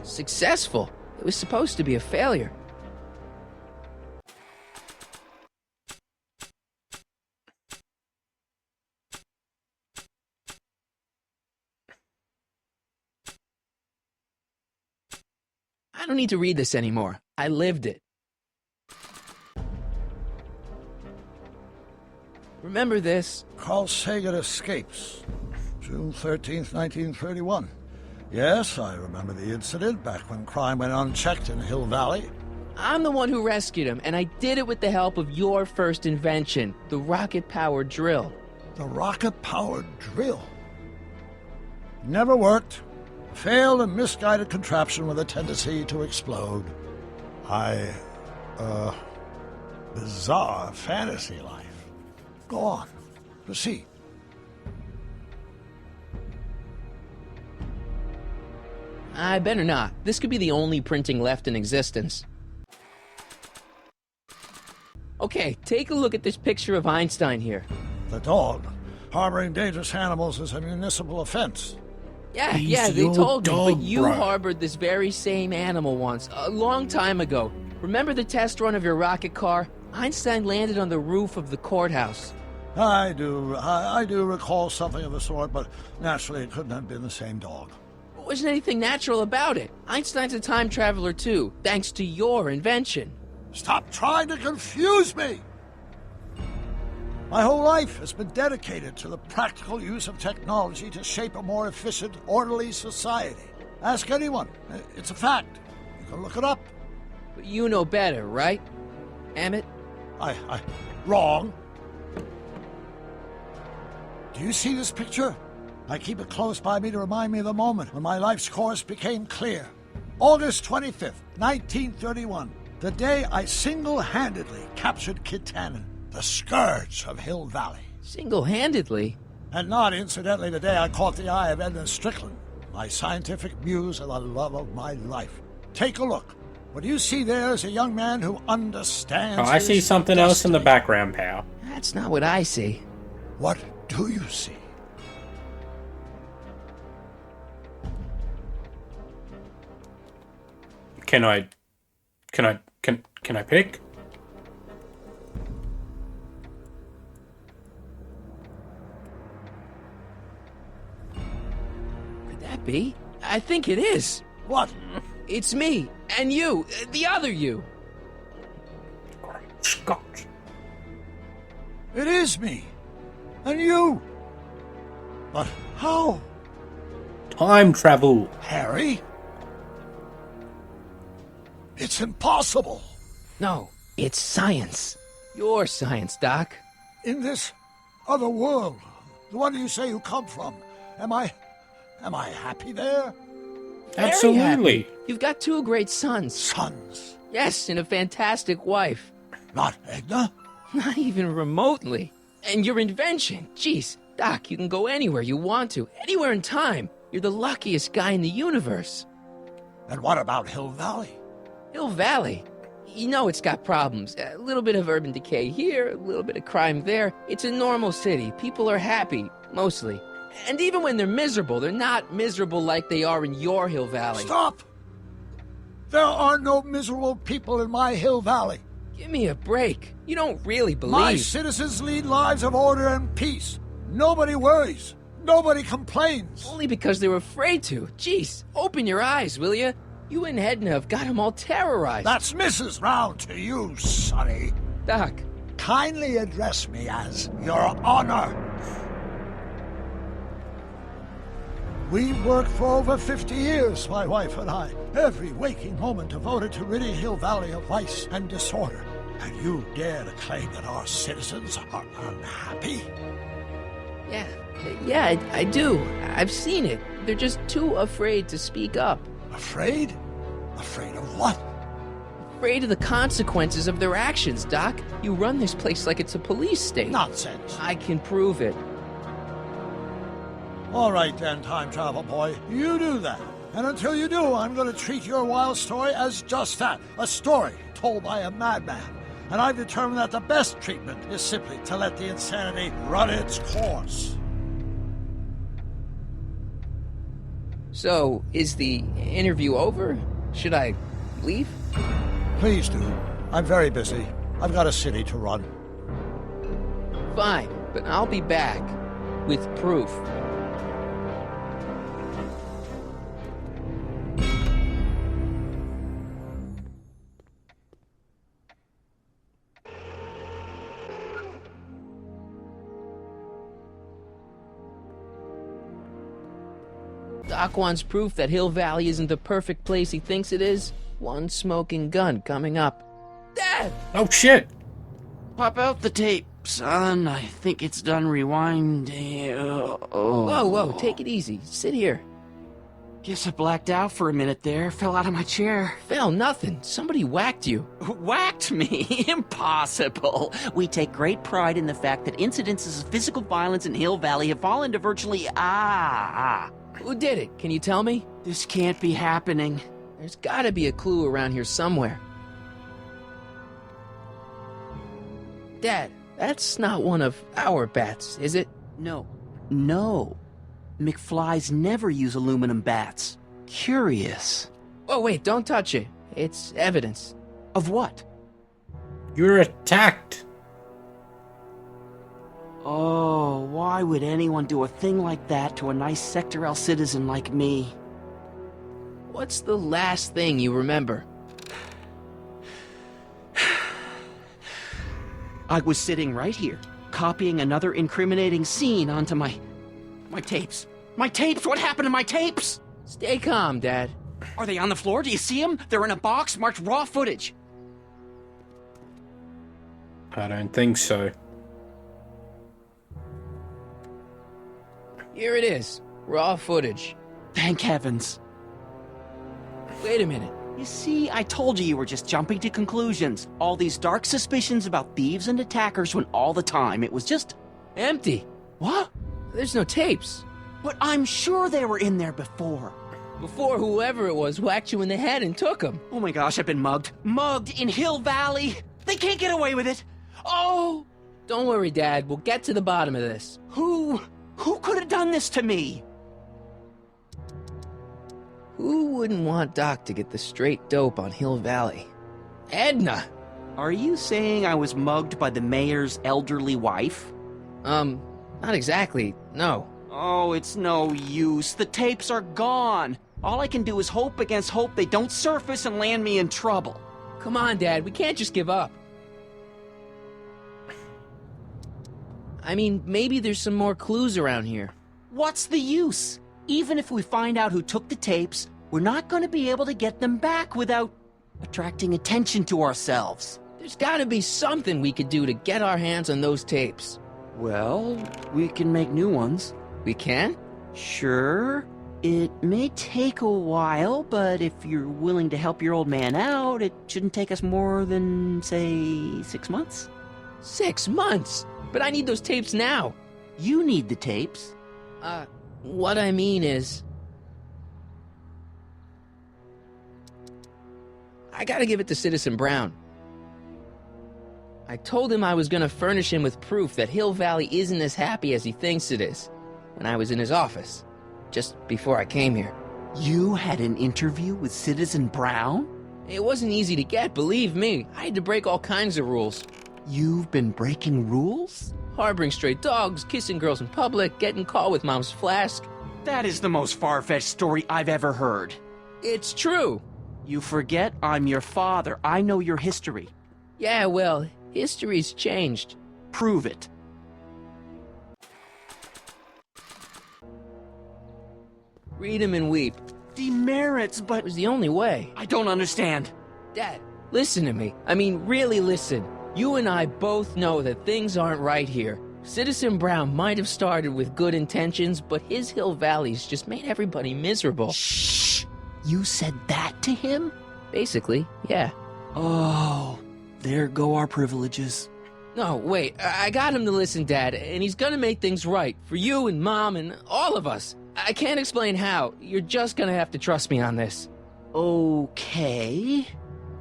Successful? It was supposed to be a failure. I don't need to read this anymore. I lived it. Remember this? Carl Sagan escapes. June 13th, 1931. Yes, I remember the incident back when crime went unchecked in Hill Valley. I'm the one who rescued him, and I did it with the help of your first invention, the rocket-powered drill. The rocket-powered drill? Never worked. Failed and misguided contraption with a tendency to explode. Bizarre fantasy life. Go on. Proceed. I better not. This could be the only printing left in existence. Okay, take a look at this picture of Einstein here. The dog. Harboring dangerous animals is a municipal offense. Yeah, they told me, but you harbored this very same animal once, a long time ago. Remember the test run of your rocket car? Einstein landed on the roof of the courthouse. I do recall something of the sort, but naturally it couldn't have been the same dog. wasn't anything natural about it. Einstein's a time traveler too, thanks to your invention. Stop trying to confuse me! My whole life has been dedicated to the practical use of technology to shape a more efficient, orderly society. Ask anyone. It's a fact. You can look it up. But you know better, right, Emmett? Wrong. Do you see this picture? I keep it close by me to remind me of the moment when my life's course became clear. August 25th, 1931. The day I single-handedly captured Kit Tannen, the scourge of Hill Valley. Single-handedly? And not, incidentally, the day I caught the eye of Edna Strickland, my scientific muse and the love of my life. Take a look. What you see there is a young man who understands. Oh, I see something else in the background, pal. That's not what I see. What do you see? Can I pick? Could that be? I think it is. What? It's me, and you, the other you. Scott. It is me. And you. But how? Time travel. Harry? It's impossible. No, it's science. Your science, Doc. In this other world, the one you say you come from, am I happy there? Absolutely. Happy. You've got two great sons. Sons? Yes, and a fantastic wife. Not Edna? Not even remotely. And your invention. Jeez, Doc, you can go anywhere you want to. Anywhere in time. You're the luckiest guy in the universe. And what about Hill Valley? Hill Valley? You know it's got problems. A little bit of urban decay here, a little bit of crime there. It's a normal city. People are happy, mostly. And even when they're miserable, they're not miserable like they are in your Hill Valley. Stop! There are no miserable people in my Hill Valley. Give me a break. You don't really believe... My citizens lead lives of order and peace. Nobody worries. Nobody complains. Only because they were afraid to. Jeez, open your eyes, will you? You and Edna have got them all terrorized. That's Mrs. Brown to you, Sonny. Doc. Kindly address me as Your Honor. We worked for over 50 years, my wife and I. Every waking moment devoted to ridding Hill Valley of vice and disorder. And you dare to claim that our citizens are unhappy? Yeah, I do. I've seen it. They're just too afraid to speak up. Afraid? Afraid of what? Afraid of the consequences of their actions, Doc. You run this place like it's a police state. Nonsense. I can prove it. All right then, time travel boy. You do that. And until you do, I'm going to treat your wild story as just that. A story told by a madman. And I've determined that the best treatment is simply to let the insanity run its course. So, is the interview over? Should I leave? Please do. I'm very busy. I've got a city to run. Fine, but I'll be back. With proof. Doc wants proof that Hill Valley isn't the perfect place he thinks it is. One smoking gun coming up. Dad! Oh, shit! Pop out the tape, son. I think it's done rewinding. Whoa, take it easy. Sit here. Guess I blacked out for a minute there. Fell out of my chair. Fell nothing. Somebody whacked you. Whacked me? Impossible. We take great pride in the fact that incidences of physical violence in Hill Valley have fallen to virtually... Who did it? Can you tell me? This can't be happening. There's gotta be a clue around here somewhere. Dad, that's not one of our bats, is it? No. McFlys never use aluminum bats. Curious. Oh, wait, don't touch it. It's evidence. Of what? You're attacked. Oh, why would anyone do a thing like that to a nice Sector L citizen like me? What's the last thing you remember? I was sitting right here, copying another incriminating scene onto my tapes. My tapes! What happened to my tapes? Stay calm, Dad. Are they on the floor? Do you see them? They're in a box marked raw footage. I don't think so. Here it is. Raw footage. Thank heavens. Wait a minute. You see, I told you were just jumping to conclusions. All these dark suspicions about thieves and attackers when all the time it was just... empty. What? There's no tapes. But I'm sure they were in there before. Before whoever it was whacked you in the head and took them. Oh my gosh, I've been mugged. Mugged in Hill Valley. They can't get away with it. Oh! Don't worry, Dad. We'll get to the bottom of this. Who could have done this to me? Who wouldn't want Doc to get the straight dope on Hill Valley? Edna! Are you saying I was mugged by the mayor's elderly wife? Not exactly, no. Oh, it's no use. The tapes are gone. All I can do is hope against hope they don't surface and land me in trouble. Come on, Dad, we can't just give up. I mean, maybe there's some more clues around here. What's the use? Even if we find out who took the tapes, we're not going to be able to get them back without attracting attention to ourselves. There's gotta be something we could do to get our hands on those tapes. Well, we can make new ones. We can? Sure. It may take a while, but if you're willing to help your old man out, it shouldn't take us more than, say, 6 months. 6 months? But I need those tapes now. You need the tapes. What I mean is... I gotta give it to Citizen Brown. I told him I was gonna furnish him with proof that Hill Valley isn't as happy as he thinks it is when I was in his office, just before I came here. You had an interview with Citizen Brown? It wasn't easy to get, believe me. I had to break all kinds of rules. You've been breaking rules? Harboring stray dogs, kissing girls in public, getting caught with Mom's flask. That is the most far-fetched story I've ever heard. It's true. You forget I'm your father. I know your history. Yeah, well, history's changed. Prove it. Read him and weep. Demerits, but... It was the only way. I don't understand. Dad, listen to me. I mean, really listen. You and I both know that things aren't right here. Citizen Brown might have started with good intentions, but his Hill Valley's just made everybody miserable. Shh! You said that to him? Basically, yeah. Oh, there go our privileges. No, wait, I got him to listen, Dad, and he's gonna make things right for you and Mom and all of us. I can't explain how. You're just gonna have to trust me on this. Okay.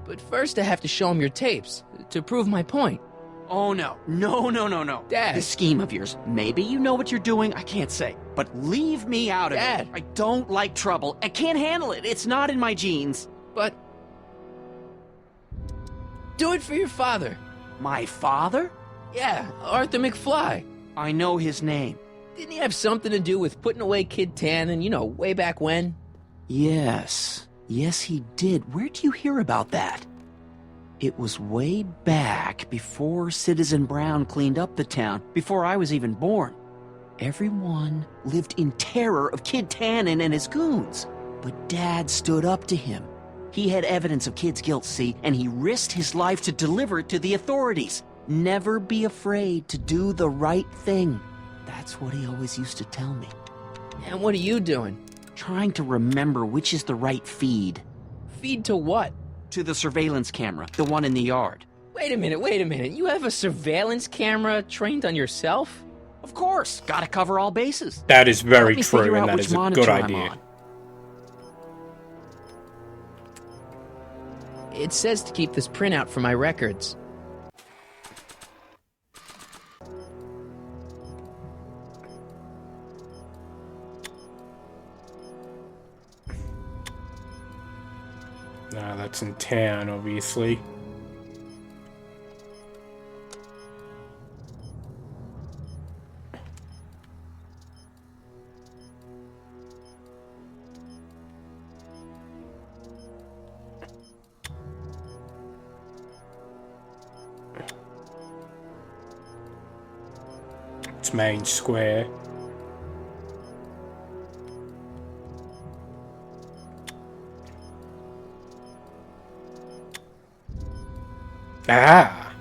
But first I have to show him your tapes, to prove my point. Oh, no. No. Dad. This scheme of yours, maybe you know what you're doing, I can't say. But leave me out of Dad. it. I don't like trouble. I can't handle it. It's not in my genes. But... do it for your father. My father? Yeah, Arthur McFly. I know his name. Didn't he have something to do with putting away Kid Tannen, you know, way back when? Yes. Yes, he did. Where'd you hear about that? It was way back before Citizen Brown cleaned up the town, before I was even born. Everyone lived in terror of Kid Tannen and his goons. But Dad stood up to him. He had evidence of Kid's guilt, see, and he risked his life to deliver it to the authorities. Never be afraid to do the right thing. That's what he always used to tell me. And what are you doing? Trying to remember which is the right feed. Feed to what? To the surveillance camera, the one in the yard. Wait a minute. You have a surveillance camera trained on yourself? Of course. Gotta cover all bases. That is very Let me true, figure and out that which is a good monitor I'm idea. on. It says to keep this printout for my records. Nah, that's in town, obviously. its main square. Ah!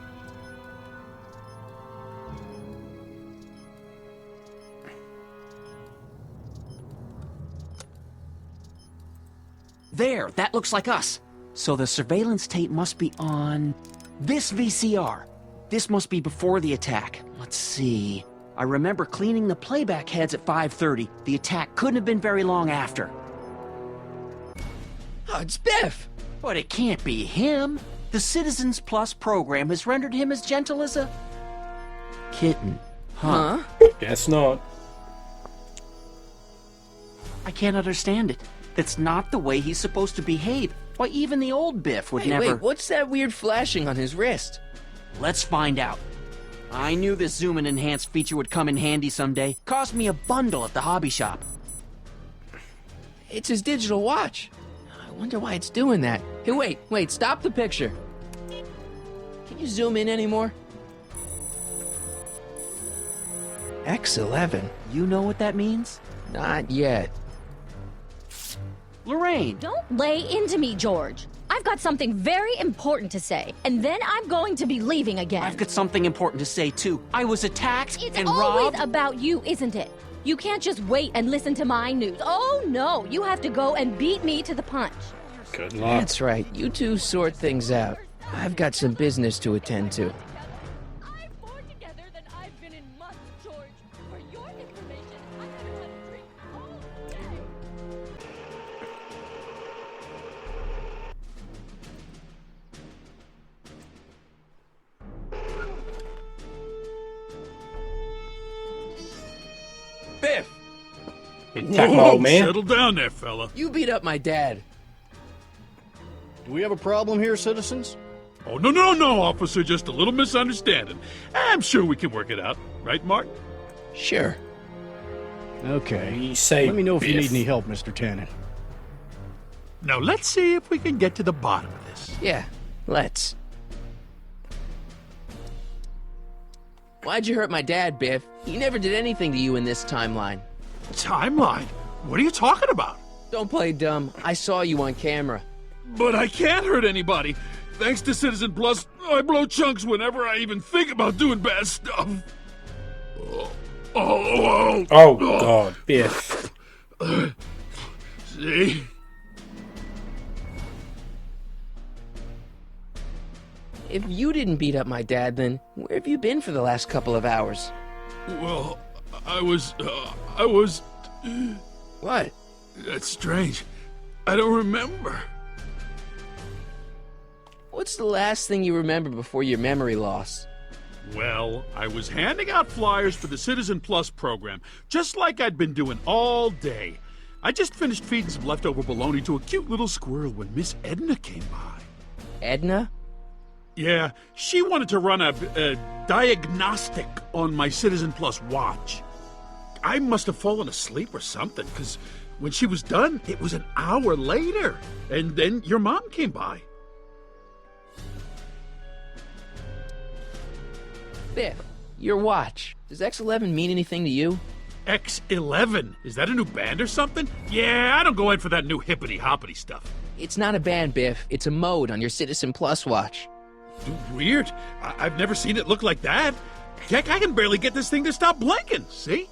There, that looks like us. So the surveillance tape must be on this VCR. This must be before the attack. Let's see. I remember cleaning the playback heads at 5:30. The attack couldn't have been very long after. Oh, it's Biff! But it can't be him. The Citizens Plus program has rendered him as gentle as a kitten. Huh? Guess not. I can't understand it. That's not the way he's supposed to behave. Why, even the old Biff would Hey, never... wait, what's that weird flashing on his wrist? Let's find out. I knew this zoom and enhance feature would come in handy someday. Cost me a bundle at the hobby shop. It's his digital watch. I wonder why it's doing that. Hey, wait, stop the picture. Can you zoom in anymore? X11. You know what that means? Not yet. Lorraine! Don't lay into me, George. I've got something very important to say, and then I'm going to be leaving again. I've got something important to say, too. I was attacked It's and always robbed. about you, isn't it? You can't just wait and listen to my news. Oh, no. You have to go and beat me to the punch. Good luck. That's right. You two sort things out. I've got some business to attend to. I'm more together than I've been in months, George. For your information, I haven't had a drink all day. Biff! Attack my old man. Settle down there, fella. You beat up my dad. Do we have a problem here, citizens? Oh, no, officer. Just a little misunderstanding. I'm sure we can work it out. Right, Martin? Sure. Okay. You say Let me know if you Biff. need any help, Mr. Tannen. Now, let's see if we can get to the bottom of this. Yeah, let's. Why'd you hurt my dad, Biff? He never did anything to you in this timeline. Timeline? What are you talking about? Don't play dumb. I saw you on camera. But I can't hurt anybody. Thanks to Citizen Plus, I blow chunks whenever I even think about doing bad stuff. Oh, God, Biff. See? If you didn't beat up my dad, then where have you been for the last couple of hours? Well, I was... What? That's strange. I don't remember. What's the last thing you remember before your memory loss? Well, I was handing out flyers for the Citizen Plus program, just like I'd been doing all day. I just finished feeding some leftover bologna to a cute little squirrel when Miss Edna came by. Edna? Yeah, she wanted to run a diagnostic on my Citizen Plus watch. I must have fallen asleep or something, because when she was done, it was an hour later. And then your mom came by. Biff, your watch. Does X11 mean anything to you? X11? Is that a new band or something? Yeah, I don't go in for that new hippity-hoppity stuff. It's not a band, Biff. It's a mode on your Citizen Plus watch. Weird. I've never seen it look like that. Heck, I can barely get this thing to stop blinking, see?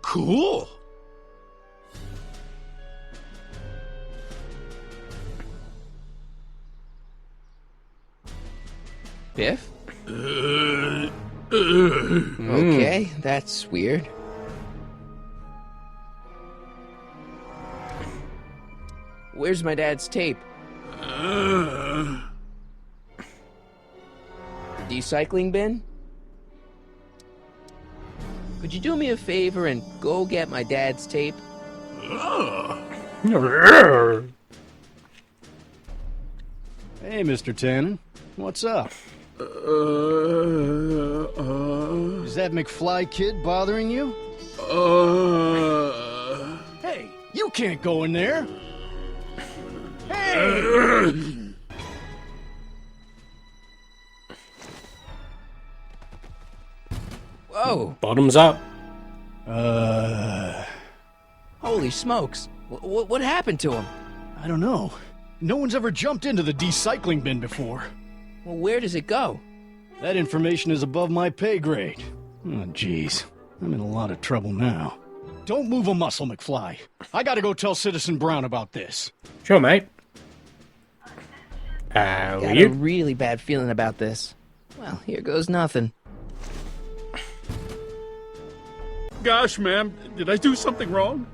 Cool. Biff? Okay, that's weird. Where's my dad's tape? Recycling bin? Could you do me a favor and go get my dad's tape? Hey, Mr. Tannen. What's up? Is that McFly kid bothering you? Hey, you can't go in there. Hey! Whoa. Bottoms up. Holy smokes. What happened to him? I don't know. No one's ever jumped into the recycling bin before. Well, where does it go? That information is above my pay grade. Oh, jeez. I'm in a lot of trouble now. Don't move a muscle, McFly. I gotta go tell Citizen Brown about this. Sure, mate. Got a really bad feeling about this. Well, here goes nothing. Gosh, ma'am, did I do something wrong?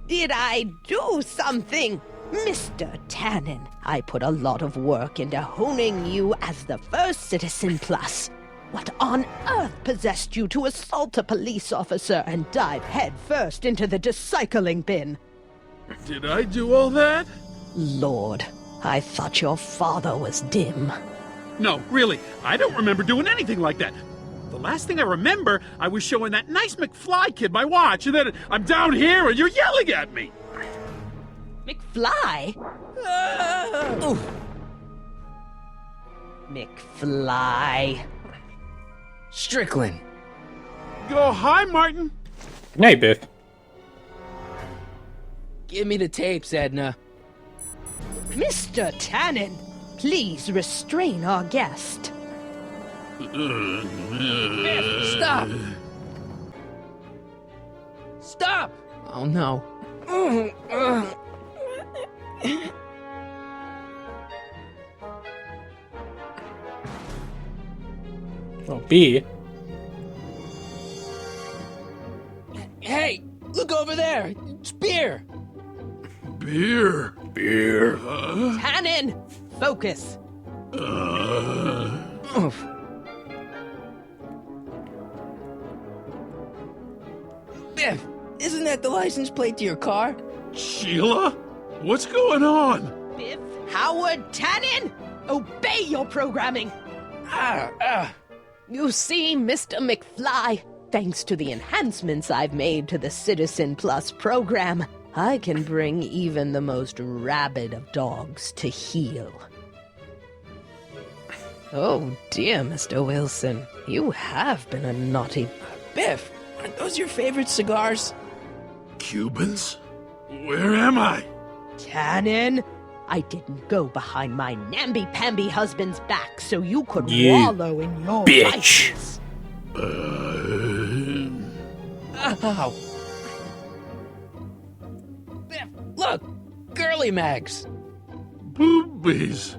Did I do something? Mr. Tannen, I put a lot of work into honing you as the first Citizen Plus. What on earth possessed you to assault a police officer and dive headfirst into the recycling bin? Did I do all that? Lord, I thought your father was dim. No, really, I don't remember doing anything like that. The last thing I remember, I was showing that nice McFly kid my watch, and then I'm down here and you're yelling at me. McFly? McFly. Strickland. Oh, hi, Martin. Good night, Biff. Give me the tapes, Edna. Mr. Tannen, please restrain our guest. Biff, stop! Stop! Oh, no. Oh, beer. Hey, look over there. It's beer. Beer. Beer. Tannen, focus. Oof. Biff, isn't that the license plate to your car? Sheila? What's going on? Biff Howard Tannen, obey your programming. You see, Mr. McFly, thanks to the enhancements I've made to the Citizen Plus program, I can bring even the most rabid of dogs to heel. Oh dear, Mr. Wilson, you have been a naughty... Biff, aren't those your favorite cigars? Cubans? Where am I? Tannen, I didn't go behind my namby-pamby husband's back so you could You wallow in your bitch. vices. Ow. Biff, look! Girly mags! Boobies.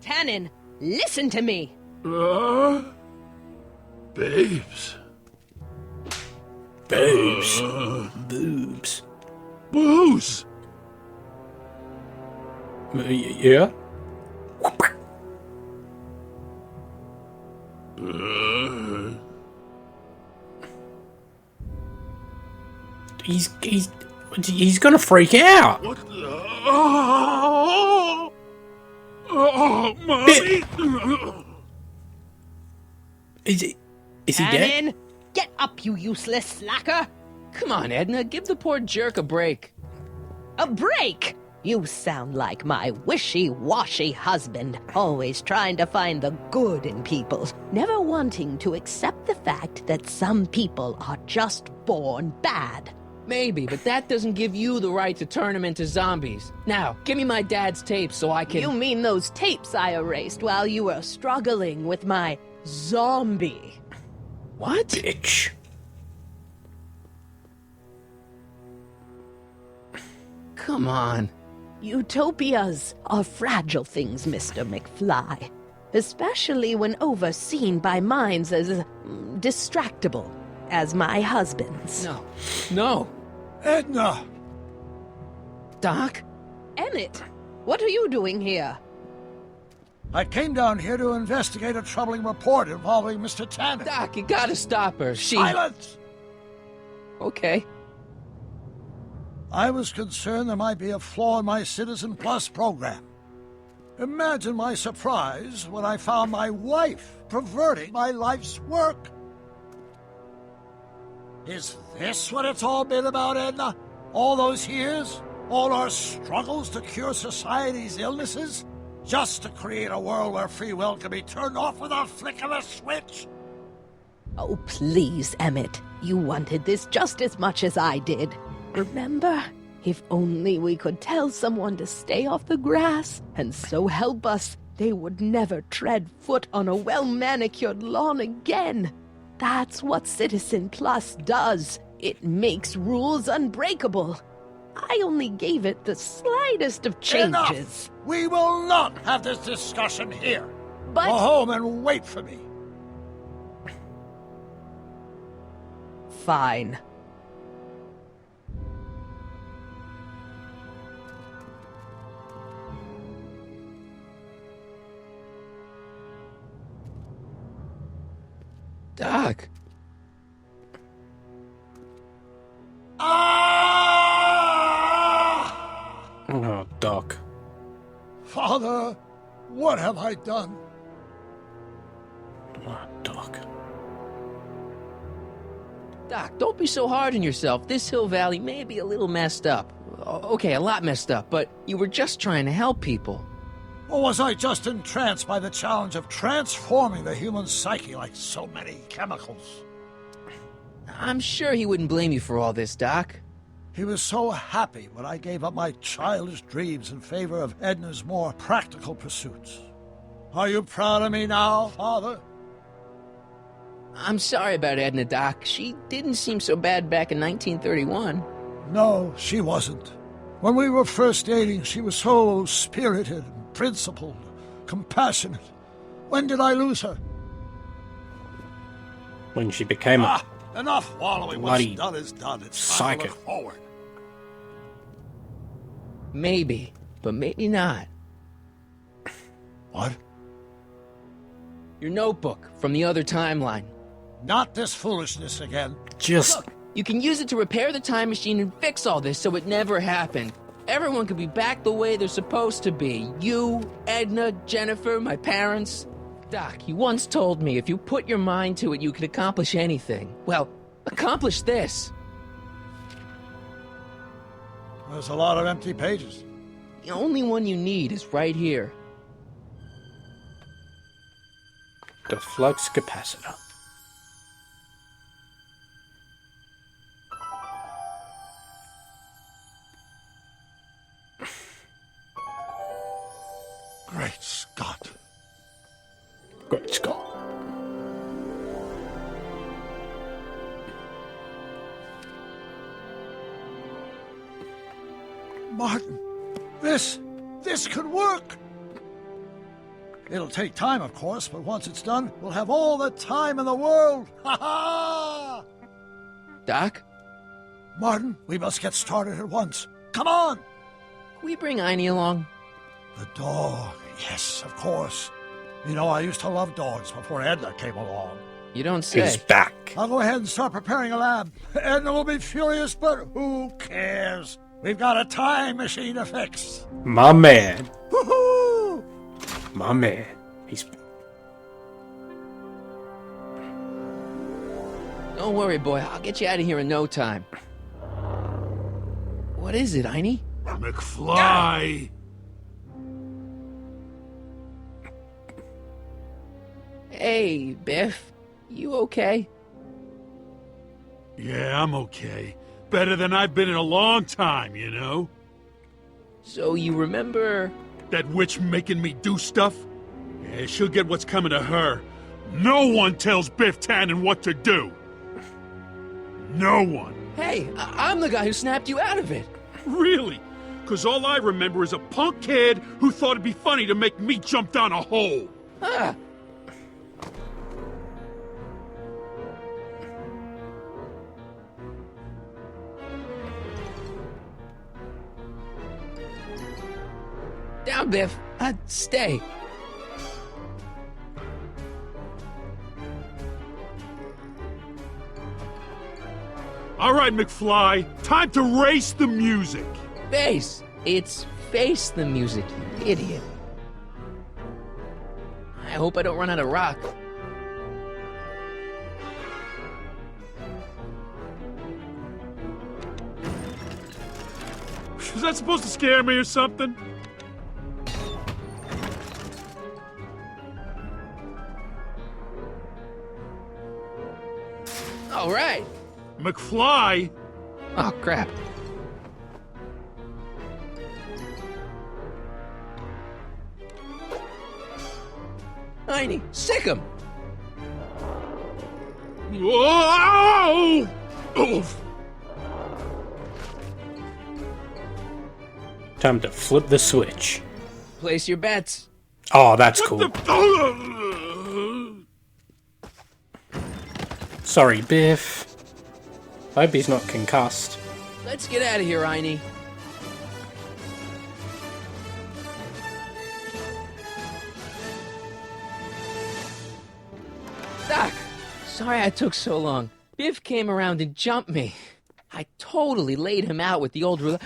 Tannen, listen to me. Babes. Boobs. Boobs. Booze. Yeah? He's gonna freak out. What the... Oh, Mommy. Is he dead? Tannen, get up, you useless slacker. Come on, Edna, give the poor jerk a break. A break? You sound like my wishy-washy husband, always trying to find the good in people, never wanting to accept the fact that some people are just born bad. Maybe, but that doesn't give you the right to turn them into zombies. Now, give me my dad's tapes so I can... You mean those tapes I erased while you were struggling with my zombie? What? Bitch. Come on. Utopias are fragile things, Mr. McFly, especially when overseen by minds as distractible as my husband's. No. Edna! Doc? Emmett, what are you doing here? I came down here to investigate a troubling report involving Mr. Tannen. Doc, you gotta stop her. Silence! Okay. I was concerned there might be a flaw in my Citizen Plus program. Imagine my surprise when I found my wife perverting my life's work. Is this what it's all been about, Edna? All those years? All our struggles to cure society's illnesses? Just to create a world where free will can be turned off with a flick of a switch? Oh, please, Emmett. You wanted this just as much as I did. Remember? If only we could tell someone to stay off the grass, and so help us, they would never tread foot on a well-manicured lawn again. That's what Citizen Plus does. It makes rules unbreakable. I only gave it the slightest of changes. Enough! We will not have this discussion here. But... Go home and wait for me. Fine. Doc. Oh, Doc. Father, what have I done? Oh, Doc. Doc, don't be so hard on yourself. This Hill Valley may be a little messed up. Okay, a lot messed up, but you were just trying to help people. Or was I just entranced by the challenge of transforming the human psyche like so many chemicals? I'm sure he wouldn't blame you for all this, Doc. He was so happy when I gave up my childish dreams in favor of Edna's more practical pursuits. Are you proud of me now, Father? I'm sorry about Edna, Doc. She didn't seem so bad back in 1931. No, she wasn't. When we were first dating, she was so spirited, principled, compassionate. When did I lose her? When she became a enough wallowing. What's done is done. It's time to look forward. Maybe, but maybe not. What? Your notebook from the other timeline. Not this foolishness again. Just... Look, you can use it to repair the time machine and fix all this so it never happened. Everyone could be back the way they're supposed to be. You, Edna, Jennifer, my parents. Doc, you once told me if you put your mind to it, you could accomplish anything. Well, accomplish this. There's a lot of empty pages. The only one you need is right here. The flux capacitor. Great Scott. Great Scott. Martin, this could work. It'll take time, of course, but once it's done, we'll have all the time in the world. Ha ha! Doc? Martin, we must get started at once. Come on! Can we bring Einie along? The dog, yes, of course. You know, I used to love dogs before Edna came along. You don't say. He's back. I'll go ahead and start preparing a lab. Edna will be furious, but who cares? We've got a time machine to fix. My man. Woohoo! My man. He's... Don't worry, boy. I'll get you out of here in no time. What is it, Einie? McFly! Hey, Biff. You okay? Yeah, I'm okay. Better than I've been in a long time, you know? So you remember... That witch making me do stuff? Yeah, she'll get what's coming to her. No one tells Biff Tannen what to do. No one. Hey, I'm the guy who snapped you out of it. Really? Because all I remember is a punk kid who thought it'd be funny to make me jump down a hole. Ah. Down, Biff. Stay. All right, McFly. Time to race the music. Face. It's face the music, you idiot. I hope I don't run out of rock. Is that supposed to scare me or something? All right. McFly? Oh, crap. Heine, sick him! Whoa! Oof. Time to flip the switch. Place your bets. Oh, that's cool. Sorry, Biff. I hope he's not concussed. Let's get out of here, Heine. Doc, sorry I took so long. Biff came around and jumped me. I totally laid him out with the old ruler.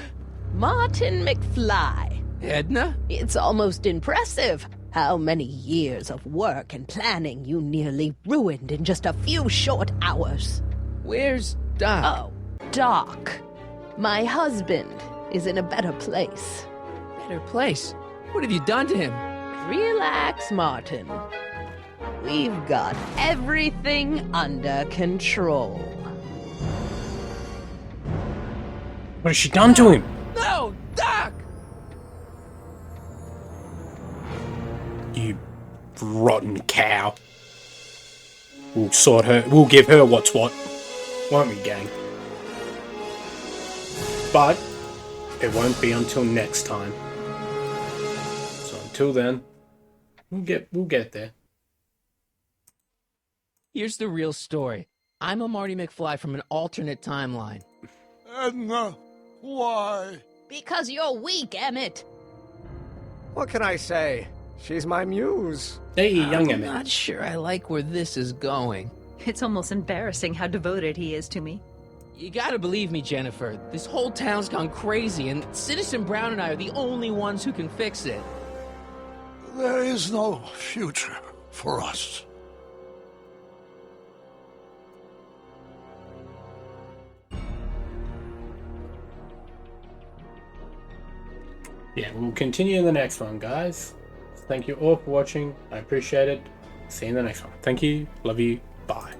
Martin McFly. Edna? It's almost impressive how many years of work and planning you nearly ruined in just a few short hours. Where's Doc? Oh, Doc. My husband is in a better place. Better place? What have you done to him? Relax, Martin. We've got everything under control. What has she done to him? No, Doc! You rotten cow. We'll sort her. We'll give her what's what. Won't we, gang? But it won't be until next time. So until then, we'll get there. Here's the real story. I'm a Marty McFly from an alternate timeline. Edna, why? Because you're weak, Emmett. What can I say? She's my muse. Hey, young I'm Emmett. not sure I like where this is going. It's almost embarrassing how devoted he is to me. You gotta believe me, Jennifer. This whole town's gone crazy, and Citizen Brown and I are the only ones who can fix it. There is no future for us. Yeah, we'll continue in the next one, guys. Thank you all for watching. I appreciate it. See you in the next one. Thank you. Love you. Bye.